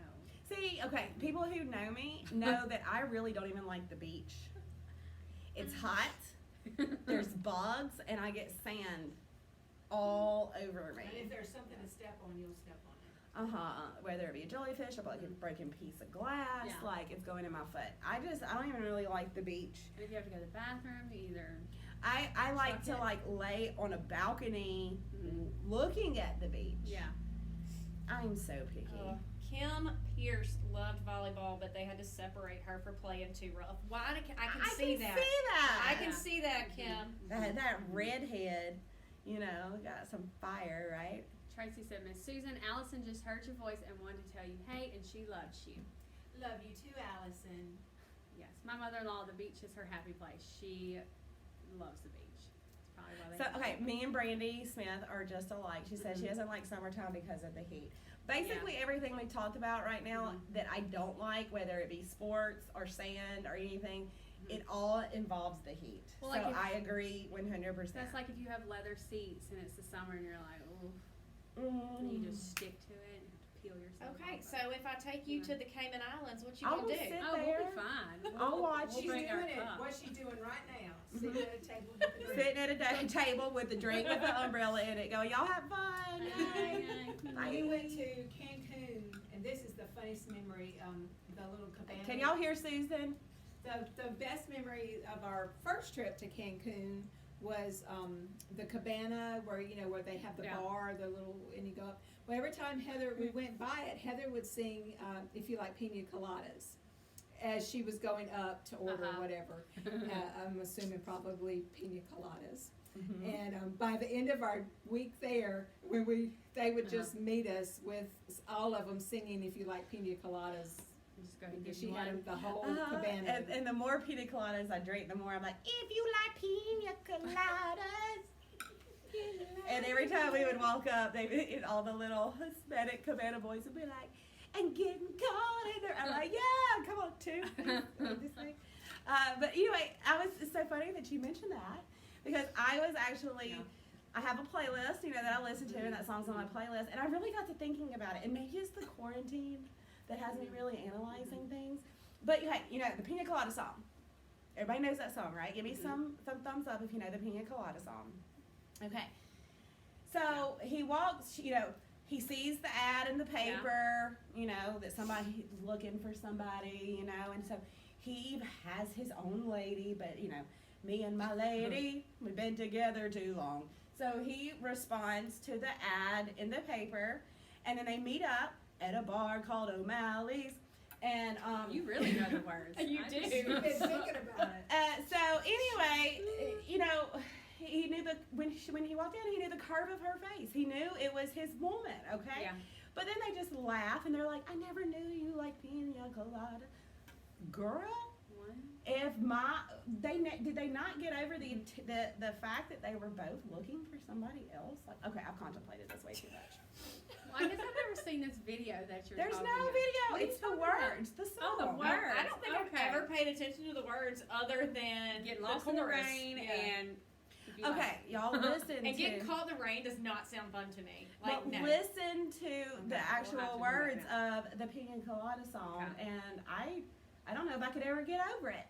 See, okay, people who know me know that I really don't even like the beach. It's hot, there's bugs, and I get sand all over me. And if there's something to step on, you'll step on it. Whether it be a jellyfish or like a broken piece of glass, Yeah. like it's going in my foot. I don't even really like the beach. And if you have to go to the bathroom, either. I like to Chuck it. like lay on a balcony Mhm. looking at the beach. Yeah. I'm so picky. Kim Pierce loved volleyball, but they had to separate her for playing too rough. Why? I can see that. I can Yeah. see that, Kim. That redhead, got some fire, right? Tracy said, Miss Susan, Allison just heard your voice and wanted to tell you hey, and she loves you. Love you too, Allison. Yes, my mother-in-law, the beach is her happy place. She loves the beach. It's probably why they So, have okay, it. me and Brandy Smith are just alike. She said she doesn't like summertime because of the heat. Basically, everything we talked about right now that I don't like, whether it be sports or sand or anything, it all involves the heat. Well, so like if- I agree 100%. That's like if you have leather seats and it's the summer and you're like, oh, and you just stick to it and have to peel yourself Okay, off. so if I take you to the Cayman Islands, what you I gonna will do? sit Oh, we'll there. be fine. I'll watch She's you bring our doing it. cup. What she's doing right now. Sitting at a table with a drink. sitting at a table with a drink with an umbrella in it, go, y'all have fun. Yay. We went to Cancun, and this is the funniest memory. The little cabana. Can y'all hear Susan? The best memory of our first trip to Cancun was the cabana where they have the bar, the little, and you go up. Well, every time we went by it, Heather would sing "If You Like Pina Coladas" as she was going up to order whatever. I'm assuming probably pina coladas. And by the end of our week there, they would just meet us with all of them singing "If You Like Pina Coladas." Just go ahead and Because give she you had one. the whole cabana. And the more pina coladas I drink, the more I'm like, if you like pina coladas. And every time we would walk up, all the little Hispanic cabana boys would be like, and getting caught in there. I'm like, yeah, come on, too. But anyway, it's so funny that you mentioned that because I was actually, I have a playlist, that I listen to, and that song's on my playlist, and I really got to thinking about it. And maybe it's the quarantine that has me really analyzing things. But hey, the Pina Colada song. Everybody knows that song, right? Give me some thumbs up if you know the Pina Colada song. Okay. So he walks, he sees the ad in the paper, that somebody's looking for somebody, and so he has his own lady, but, me and my lady, we've been together too long. So he responds to the ad in the paper, and then they meet up at a bar called O'Malley's, and You really know the words. You I do. just- You've been thinking about it. so anyway, he knew when he walked in, he knew the curve of her face. He knew it was his woman. Okay. Yeah. But then they just laugh and they're like, "I never knew you like pina colada, girl." One. Did they not get over the fact that they were both looking for somebody else? Like, okay, I've contemplated this way too much. Well, I guess I've never seen this video that you're There's talking no about. video. What are you It's the talking about? words, the song. Oh, the words. I don't think Okay. I've ever paid attention to the words other than Getting the lost in the chorus. rain Yeah. and. if you like- Okay, y'all listen And to. getting caught in the rain does not sound fun to me. Like, But no. listen to we'll the have actual to do that words of the Pina Colada song, Okay. and I don't know if I could ever get over it.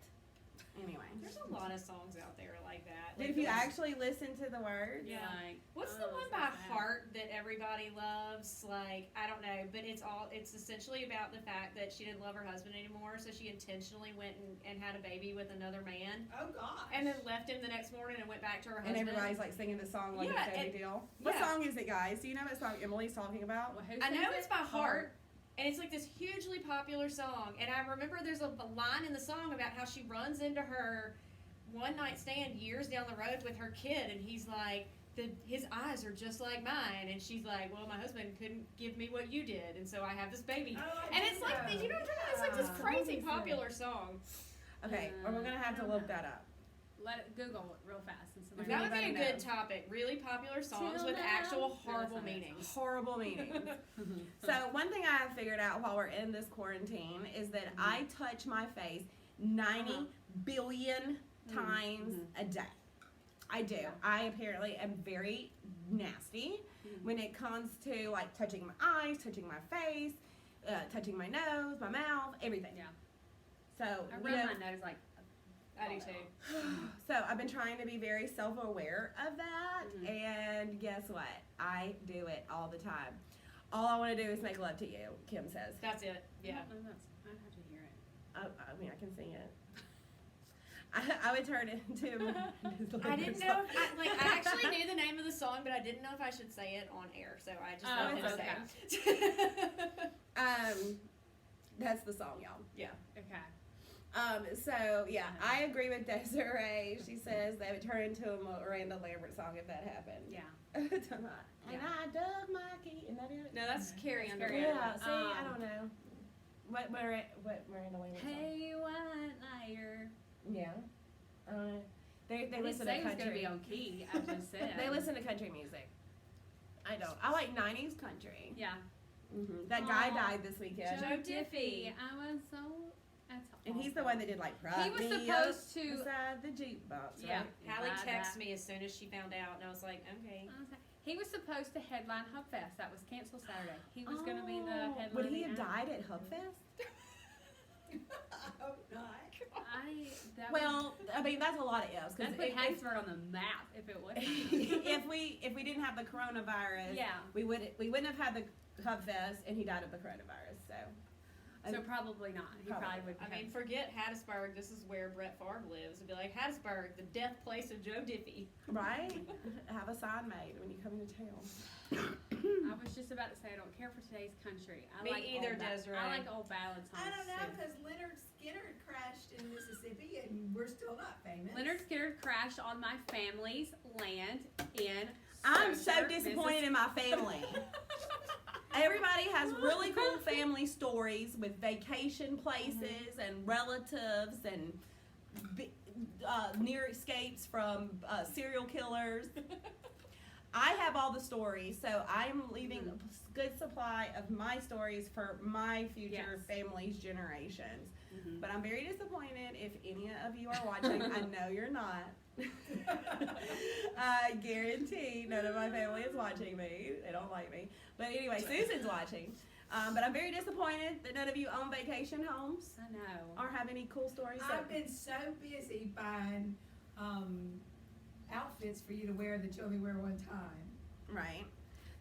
Anyway, There's a lot of songs out there like that. if you actually listen to the words, Yeah. Like, What's oh, the one so by sad. Heart that everybody loves? Like, I don't know, but it's essentially about the fact that she didn't love her husband anymore, so she intentionally went and had a baby with another man, Oh gosh. and then left him the next morning and went back to her and husband. everybody's like singing the song like Yeah, it's no big and- deal. What yeah. song is it, guys? Do you know what song Emily's talking about? Well, who I know sings it's it? by Heart, and it's like this hugely popular song. And I remember there's a line in the song about how she runs into her one night stand years down the road with her kid, and he's like, his eyes are just like mine. And she's like, well, my husband couldn't give me what you did, and so I have this baby. Oh, And it's like, you know what I'm talking about? It's like this crazy popular song. Okay, well, we're gonna have to look that up. Let it Google it real fast. And somebody That would be a Anybody good topic. Really popular songs Till with now. actual No, horrible that's not it. meanings. Horrible meanings. So one thing I have figured out while we're in this quarantine is that I touch my face 90 billion times a day. I do. I apparently am very nasty when it comes to like touching my eyes, touching my face, touching my nose, my mouth, everything. Yeah. So I you rub know, my nose like. I do too. so I've been trying to be very self-aware of that, and guess what? I do it all the time. All I want to do is make love to you, Kim says. That's it. Yeah. I'd have to hear it. I mean, I can sing it. I would turn it into. I didn't know if I actually knew the name of the song, but I didn't know if I should say it on air, so I just let him say it. That's the song, y'all. Yeah. Okay. So yeah, I agree with Desiree. She says they would turn into a Miranda Lambert song if that happened. Yeah. And I dug my key. And that it? No, that's Carrie Underwood. Yeah. See, I don't know. What Miranda Lambert song? Hey, white liar. Yeah. They I listen didn't say to it was gonna country. be on key. I just said. They listen to country music. I don't. I like 90s country. Yeah. That guy Aw. died this weekend. Joe Diffie. I was so. That's And he's the one that did like He was supposed to. beside the jukebox, Yeah. right? Hallie Bye, texted bye. me as soon as she found out, and I was like, okay. He was supposed to headline Hubfest. That was canceled Saturday. He was going to be the Oh, headline. would he have died at Hubfest? I hope not. Well, I mean that's a lot of ifs. That put Hattiesburg on the map if it would. if we didn't have the coronavirus, Yeah. we wouldn't have had the Hubfest, and he died of the coronavirus. So So probably not. He probably would. I mean, forget Hattiesburg. This is where Brett Favre lives. It'd be like, Hattiesburg, the death place of Joe Diffie. right, have a sign made when you come into town. I was just about to say I don't care for today's country. I Me like either, old Desiree. I like old ballads. I don't know, because Leonard Skinner crashed in Mississippi and we're still not famous. Leonard Skinner crashed on my family's land in. I'm so Soper, disappointed in my family. Everybody has really cool family stories with vacation places and relatives and near escapes from serial killers. I have all the stories, so I'm leaving a good supply of my stories for my future family's generations. But I'm very disappointed if any of you are watching. I know you're not. I guarantee none of my family is watching me. They don't like me. But anyway, Susan's watching. But I'm very disappointed that none of you own vacation homes I know. or have any cool stories. I've been so busy buying outfits for you to wear that you only wear one time. Right.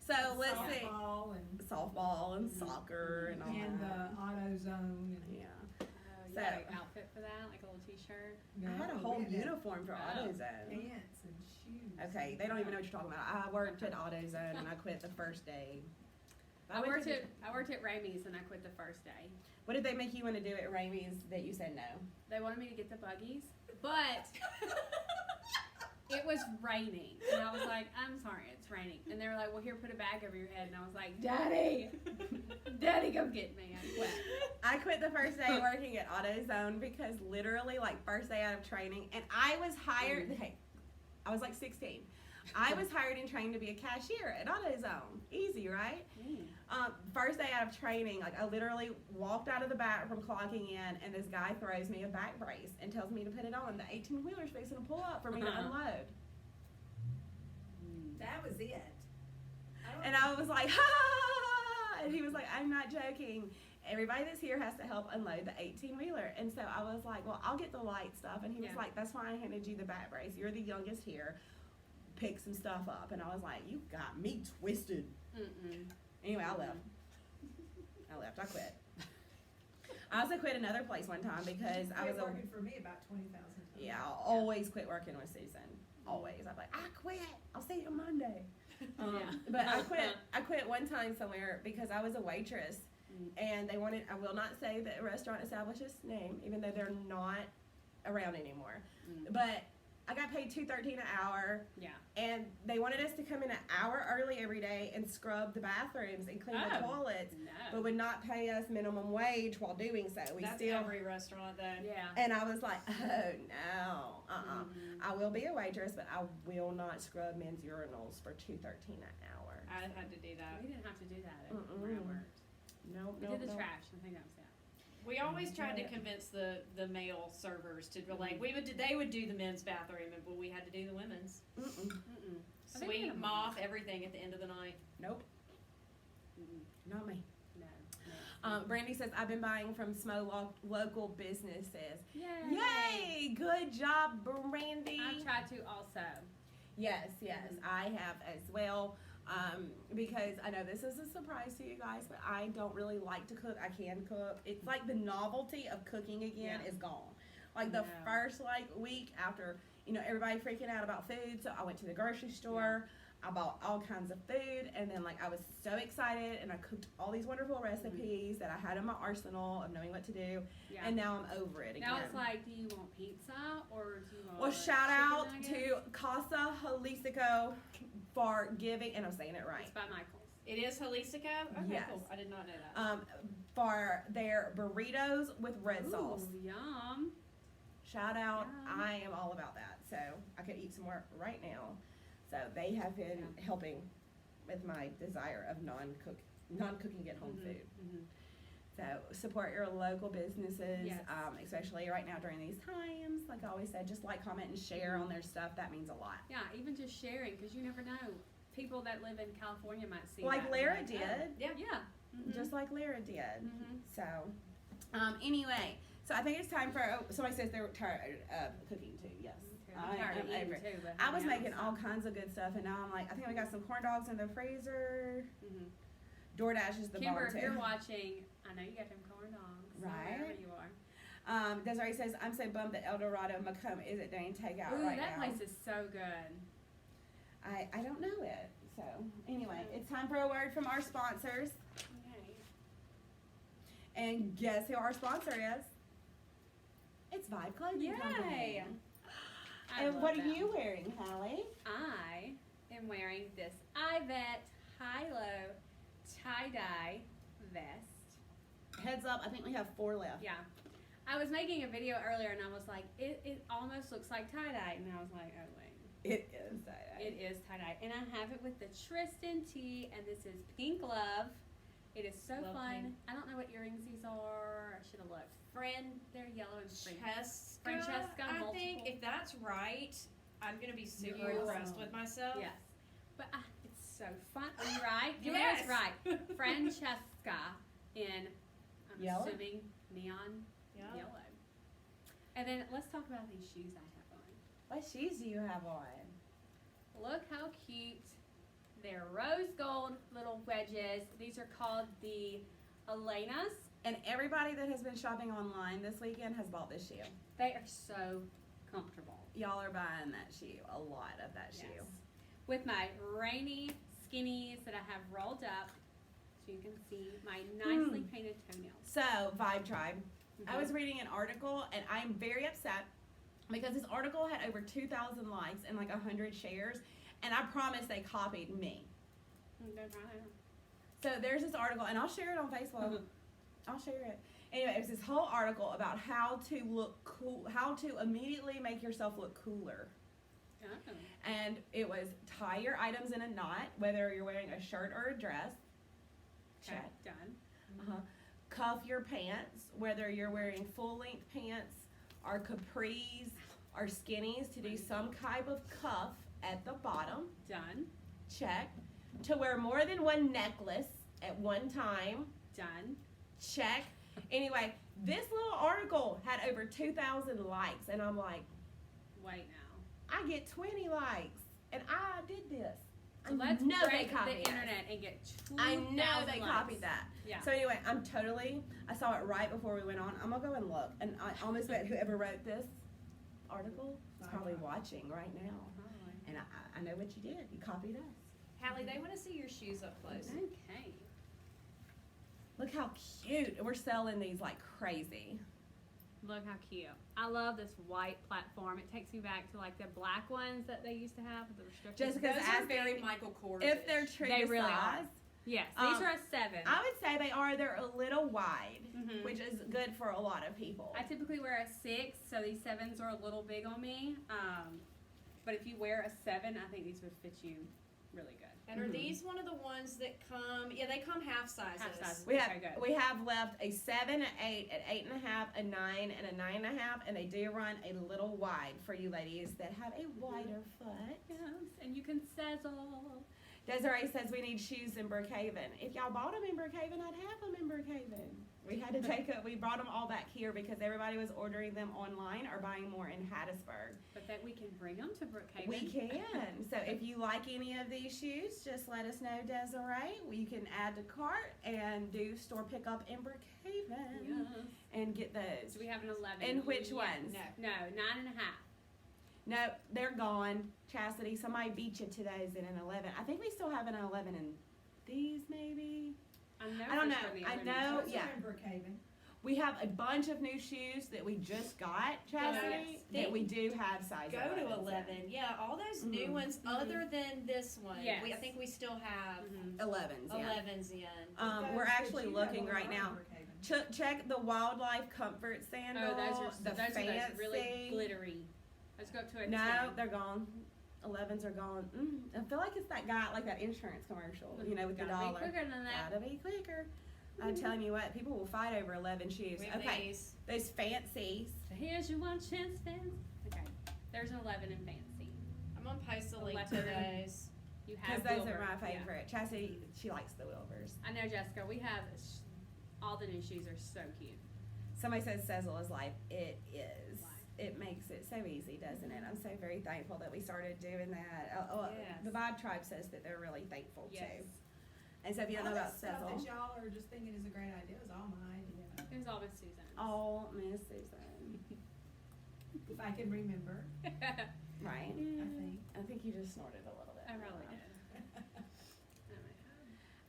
So let's see. Softball And soccer and all and that. the AutoZone. And Yeah. You got an outfit for that, like a little T-shirt. I had a whole uniform for Wow. AutoZone. Pants and shoes. Okay, they don't even know what you're talking about. I worked at AutoZone and I quit the first day. I worked at Ramey's and I quit the first day. What did they make you want to do at Ramey's that you said no? They wanted me to get the buggies, but it was raining, and I was like, "I'm sorry, it's raining." And they were like, "Well, here, put a bag over your head." And I was like, "Daddy, Daddy, come get me." I quit. I quit the first day working at AutoZone because literally, like, first day out of training, and I was hired. Hey, I was like 16. I was hired and trained to be a cashier at AutoZone. Easy, right? First day out of training, like I literally walked out of the back from clocking in, and this guy throws me a back brace and tells me to put it on. The 18-wheeler's fixing to pull up for me to unload. That was it. And I was like, ha, ha, ha, ha. And he was like, I'm not joking. Everybody that's here has to help unload the 18-wheeler. And so I was like, well, I'll get the light stuff. And he was like, that's why I handed you the back brace. You're the youngest here. Pick some stuff up. And I was like, you got me twisted. Anyway, I left. I quit. I also quit another place one time because I was working for me about 20,000 times. Yeah, I'll always quit working with Susan. Always. I'm like, I quit. I'll see you Monday. But I quit one time somewhere because I was a waitress, and they wanted. I will not say the restaurant establishment's name, even though they're not around anymore. But I got paid $2.13 an hour, Yeah. and they wanted us to come in an hour early every day and scrub the bathrooms and clean the Oh. toilets, No. but would not pay us minimum wage while doing so. We That's still, every restaurant though. Yeah. and I was like, oh no, Mhm. I will be a waitress, but I will not scrub men's urinals for $2.13 an hour. I had to do that. We didn't have to do that at Mm-mm. where I worked. Nope, We nope, did the nope. trash. I think that was it. We always tried to Yeah. convince the male servers to do, like they would do the men's bathroom, but we had to do the women's. Mm-mm. Mm-mm. I think we Sweep, had a mop, everything at the end of the night. Nope, Mm-mm. not me. No. No. Brandy says, I've been buying from small local businesses. Yay. Yay! Good job, Brandy. I tried to also. Yes, I have as well. Because I know this is a surprise to you guys, but I don't really like to cook. I can cook. It's like the novelty of cooking again Yeah. is gone. Like the Yeah. first week after, everybody freaking out about food, so I went to the grocery store. I bought all kinds of food, and then I was so excited, and I cooked all these wonderful recipes that I had in my arsenal of knowing what to do, Yeah. and now I'm over it again. Now it's like, do you want pizza or do you want Well, shout out chicken to nuggets? Casa Jalisco for giving, and I'm saying it right, It's by Michael's. It is Jalisco? Okay, Yes. cool. I did not know that. for their burritos with red sauce. Ooh, yum. Shout out, Yum. I am all about that. So I could eat some more right now. So they have been helping with my desire of non-cooking at home food. Mhm. So support your local businesses, Yes. especially right now during these times. Like I always said, just like, comment, and share on their stuff. That means a lot. Yeah, even just sharing, because you never know. People that live in California might see Like that and Lara be did. Oh, yeah. Mhm. Just like Lara did. Mhm. So, anyway, so I think it's time for. Somebody says they're tired of cooking too. Yes, Okay, I'm tired of am eating over it. too, but I was hanging out making and all stuff. kinds of good stuff, and now I'm like, I think we got some corn dogs in the freezer. Mhm. DoorDash is the Kimber, bar if too. you're watching, I know you got them corn dogs. so Right. Wherever you are. Desiree says, I'm so bummed that El Dorado Macomb isn't doing takeout Ooh, right that now. place is so good. I don't know it. So anyway, it's time for a word from our sponsors. Yay. And guess who our sponsor is? It's Vibe Clothing Company. Yay. I And love what are them. you wearing, Hallie? I am wearing this Ivet high-low tie-dye vest. Heads up, I think we have 4 left. Yeah. I was making a video earlier and I was like, it almost looks like tie-dye. And I was like, oh wait. It is that. It is tie-dye. And I have it with the Tristan tee, and this is Pink Love. It is so Love fun. pink. I don't know what earrings these are. I should have looked. They're yellow and spring. Francesca, I think multiple. if that's right, I'm gonna be super Yes. impressed with myself. Yes. But it's so fun. Are you right? You Yes. yes. right. Francesca in, I'm Yellow? assuming, neon Yeah. yellow. And then let's talk about these shoes I have on. What shoes do you have on? Look how cute. They're rose gold little wedges. These are called the Elena's. And everybody that has been shopping online this weekend has bought this shoe. They are so comfortable. Y'all are buying that shoe, a lot of that shoe. Yes. With my rainy skinnies that I have rolled up, so you can see my nicely painted toenails. So, Vibe Tribe, I was reading an article and I'm very upset because this article had over 2,000 likes and like 100 shares, and I promise they copied me. They're right. So there's this article, and I'll share it on Facebook. I'll share it. Anyway, it was this whole article about how to look cool, how to immediately make yourself look cooler. Oh. And it was tie your items in a knot, whether you're wearing a shirt or a dress. Okay, Check. done. Uh-huh. Cuff your pants, whether you're wearing full-length pants or capris or skinnies, to do some type of cuff at the bottom. Done. Check. To wear more than one necklace at one time. Done. Check. Anyway, this little article had over 2,000 likes, and I'm like, Wait now. I get 20 likes, and I did this. So I let's know they break the copied this. internet and get 2,000 I know they likes. copied that. Yeah. So anyway, I saw it right before we went on. I'm gonna go and look, and I almost bet whoever wrote this article is probably watching right now. Probably. And I know what you did. You copied us. Hallie, they want to see your shoes up close. Okay. Look how cute. We're selling these like crazy. Look how cute. I love this white platform. It takes me back to like the black ones that they used to have with the restrictions. Jessica's Those are asking very Michael Kors. if they're true They to really size. Yes, these Um, are a 7. I would say they are. They're a little wide, Mhm. which is good for a lot of people. I typically wear a 6, so these 7s are a little big on me. But if you wear a 7, I think these would fit you really good. And are these one of the ones that come? Yeah, they come half sizes. Half sizes. We have Okay, good. we have left a 7, an 8, an 8.5, a 9, and a 9.5, and they do run a little wide for you ladies that have a wider foot. Yes, and you can sizzle. Desiree says we need shoes in Brookhaven. If y'all bought them in Brookhaven, I'd have them in Brookhaven. We had to we brought them all back here because everybody was ordering them online or buying more in Hattiesburg. But that we can bring them to Brookhaven. We can. So if you like any of these shoes, just let us know, Desiree. You can add to cart and do store pickup in Brookhaven Yes. and get those. So we have an 11. And which Yeah, ones? No, 9.5. No, they're gone. Chastity, somebody beat you to those in an 11. I think we still have an 11 in these, maybe. I know. I don't for know. sure the I other know. ones. Those yeah. are in Brookhaven. We have a bunch of new shoes that we just got, Chastity, Yes. that we do have size Go 11s to in. 11. Yeah, all those new Mhm. ones other than this one. Yes. I think we still have Mhm. 11s, yeah. 11s in. Those We're that actually you have looking on right are in now. Brookhaven. Check the Wildlife Comfort Sandal. Oh, those are the those fancy. are those really glittery. Let's go up to a No, 10. they're gone. 11s are gone. I feel like it's that guy, like that insurance commercial, you know, with the Gotta be dollar. quicker than that. Gotta be quicker. I'm telling you what, people will fight over 11 shoes. We have Okay, these. those fancies. So here's your one chance, fans. Okay, there's an 11 in fancy. I'm gonna post a link to 11. those. You Because have those Wilbur. are my Yeah. favorite. Chastity, she likes the Wilburs. I know, Jessica. We have all the new shoes are so cute. Somebody says Sezzle is life. It is. Life. It makes it so easy, doesn't it? I'm so very thankful that we started doing that. Yes. The Vibe Tribe says that they're really thankful Yes. too. And so if you don't All know about that stuff that Sezzle, y'all are just thinking is a great idea is all my idea. It was all with Susan. oh, Miss Susan, If I can remember, right? I I think you just snorted a little bit. I probably did.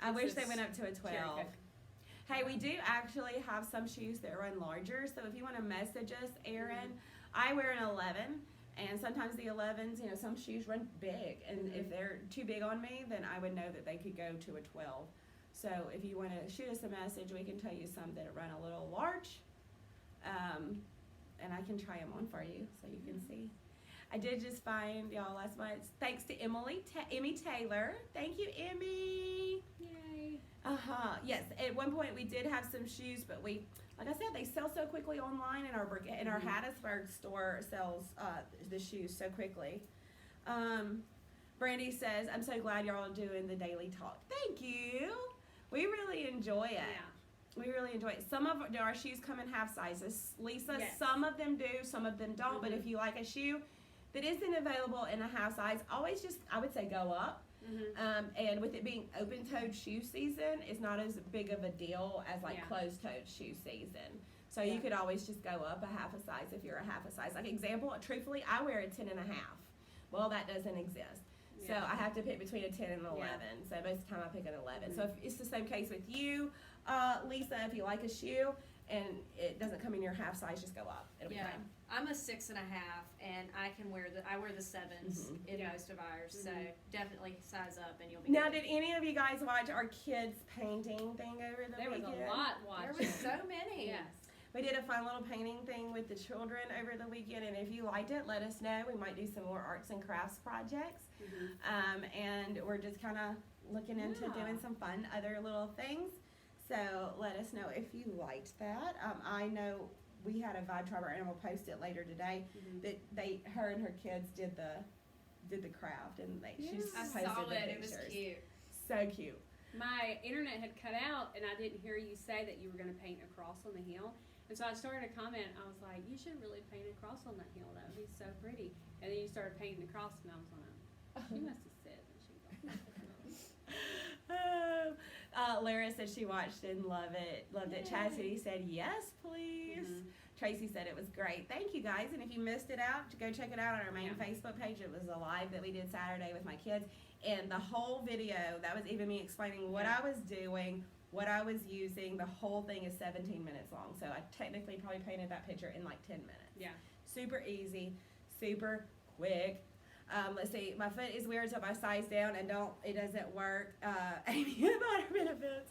I It's wish a they went up to a cherry 12. Coke. Hey, we do actually have some shoes that run larger. So if you want to message us, Erin, I wear an 11. And sometimes the 11s, you know, some shoes run big. And if they're too big on me, then I would know that they could go to a 12. So if you want to shoot us a message, we can tell you some that run a little large. And I can try them on for you so you can see. I did just find, y'all, last month, thanks to Emmy Taylor. Thank you, Emmy. Yay. Yes, at one point we did have some shoes, but we, like I said, they sell so quickly online, and our Hattiesburg store sells the shoes so quickly. Brandy says, "I'm so glad y'all are doing the daily talk." Thank you. We really enjoy it. Yeah. We really enjoy it. Some of our shoes come in half sizes. Lisa, Yes. some of them do, some of them don't. But if you like a shoe that isn't available in a half size, always just, I would say, go up. And with it being open-toed shoe season, it's not as big of a deal as like Yeah. closed-toed shoe season. So you could always just go up a half a size if you're a half a size. Like example, truthfully, I wear a 10.5. Well, that doesn't exist. So Yeah. I have to pick between a 10 and an 11. So most of the time I pick an 11. So if it's the same case with you, Lisa, if you like a shoe and it doesn't come in your half size, just go up. It'll Yeah, be fine. I'm a 6.5, and I wear the 7s in most of ours. So definitely size up, and you'll be. Now, good. did any of you guys watch our kids painting thing over the There was weekend? a lot watching. There was so many. Yes. We did a fun little painting thing with the children over the weekend, and if you liked it, let us know. We might do some more arts and crafts projects. And we're just kind of looking into doing some fun other little things. So let us know if you liked that. I know we had a Vibe Tribe, and we'll post it later today, that her and her kids did the craft, and she's I posted saw the it. It was pictures. cute. So cute. My internet had cut out, and I didn't hear you say that you were going to paint a cross on the hill. And so I started a comment. I was like, "You should really paint a cross on that hill. That would be so pretty." And then you started painting the cross, and I was like, "She must have said that she was." Lara said she watched and loved it. Chastity said, "Yes, please." Tracy said it was great. Thank you guys. And if you missed it out, go check it out on our main Facebook page. It was a live that we did Saturday with my kids. And the whole video, that was even me explaining what I was doing, what I was using, the whole thing is 17 minutes long. So I technically probably painted that picture in like 10 minutes. Yeah. Super easy, super quick. Let's see, my foot is weird, so if I size down and it doesn't work. Amy, about her benefits.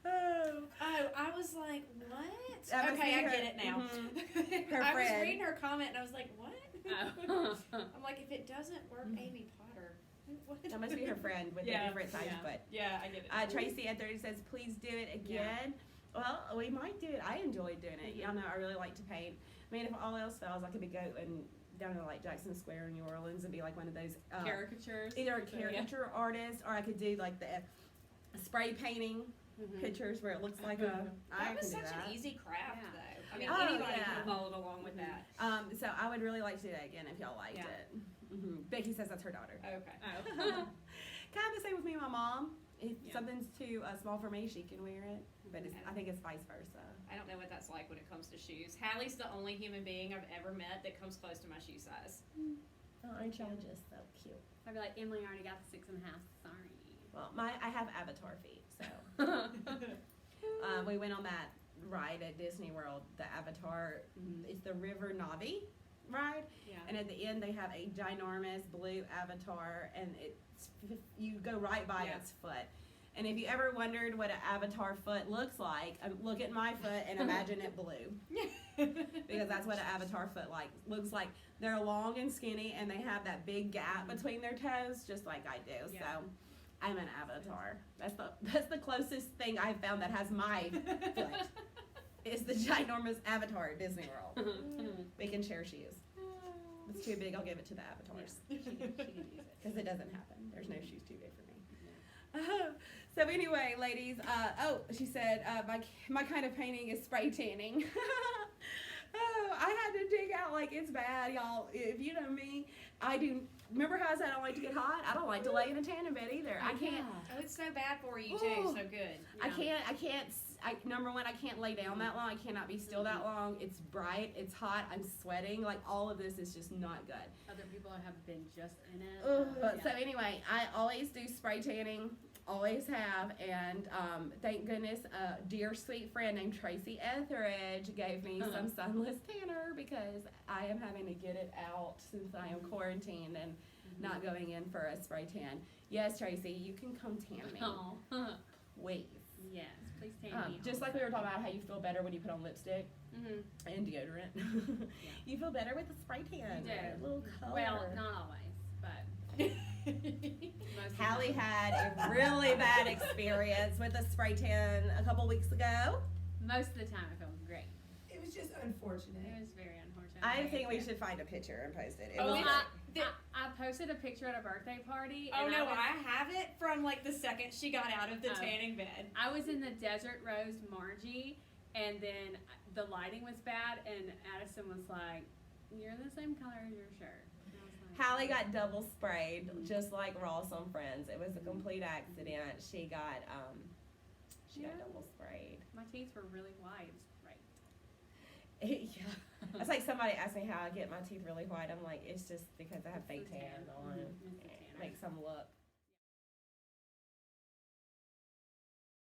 Oh, I was like, what? That must Okay, be I her- get it now. Her I was friend. reading her comment and I was like, what? Oh. I'm like, if it doesn't work, Amy Potter. What? That must be her friend with Yeah, a different size yeah. foot. Yeah, I get it. Tracy at 30 says, please do it again. Well, we might do it. I enjoy doing it. Y'all know I really like to paint. I mean, if all else fails, I could be going down to like Jackson Square in New Orleans and be like one of those Caricatures. either a caricature artist, or I could do like the spray painting pictures where it looks like a. I That was can do such that. an easy craft, Yeah. though. I mean, Oh, anybody yeah. could have followed along with that. So I would really like to do that again if y'all liked Yeah. it. Becky says that's her daughter. Okay. Oh. Kind of the same with me and my mom. If Yeah. something's too small for me, she can wear it. But I think it's vice versa. I don't know what that's like when it comes to shoes. Hallie's the only human being I've ever met that comes close to my shoe size. Oh, aren't y'all just so cute? I'd be like, Emily already got the 6.5. Sorry. Well, I have avatar feet, so we went on that ride at Disney World. The Avatar, it's the River Navi ride, Yeah. and at the end they have a ginormous blue avatar, and you go right by Yeah. its foot. And if you ever wondered what an avatar foot looks like, look at my foot and imagine it blue. Because that's what an avatar foot looks like. They're long and skinny, and they have that big gap between their toes, just like I do. Yeah. So I'm an avatar. That's the closest thing I've found that has my foot. Is the ginormous avatar at Disney World. We can share shoes. If it's too big, I'll give it to the avatars. She can use it. Because it doesn't happen. There's no shoes too big for me. So anyway, ladies, she said, my kind of painting is spray tanning. I had to dig out like it's bad, y'all. If you know me, I do. Remember how I said I don't like to get hot? I don't like to lay in a tanning bed either. I can't. Oh, it's so bad for you, too. Ooh. So good. I can't. Number one, I can't lay down that long. I cannot be still that long. It's bright. It's hot. I'm sweating. Like all of this is just not good. Other people have been just in it. Ugh. Yeah. So anyway, I always do spray tanning. Always have, and thank goodness a dear sweet friend named Tracy Etheridge gave me some sunless tanner because I am having to get it out since I am quarantined and not going in for a spray tan. Yes, Tracy, you can come tan me. Oh. Please. Yes, please tan me. Just like we were talking about how you feel better when you put on lipstick and deodorant. You feel better with the spray tan. You do. A little color. Well, not always, but most of the Hallie time. had a really bad experience with a spray tan a couple weeks ago. Most of the time I feel great. It was just unfortunate. It was very unfortunate. I think we should find a picture and post it. It Oh, was Well, I posted a picture at a birthday party. Oh, and no, was, I have it from, like, the second she got out of the Oh. tanning bed. I was in the Desert Rose Margie, and then the lighting was bad, and Addison was like, "You're the same color as your shirt." And I was like, Hallie got double sprayed, just like Ross on Friends. It was a complete accident. She got double sprayed. My teeth were really white. It was great. Yeah. It's like somebody asked me how I get my teeth really white. I'm like, it's just because I have fake tan on. It's the It tanner. makes them look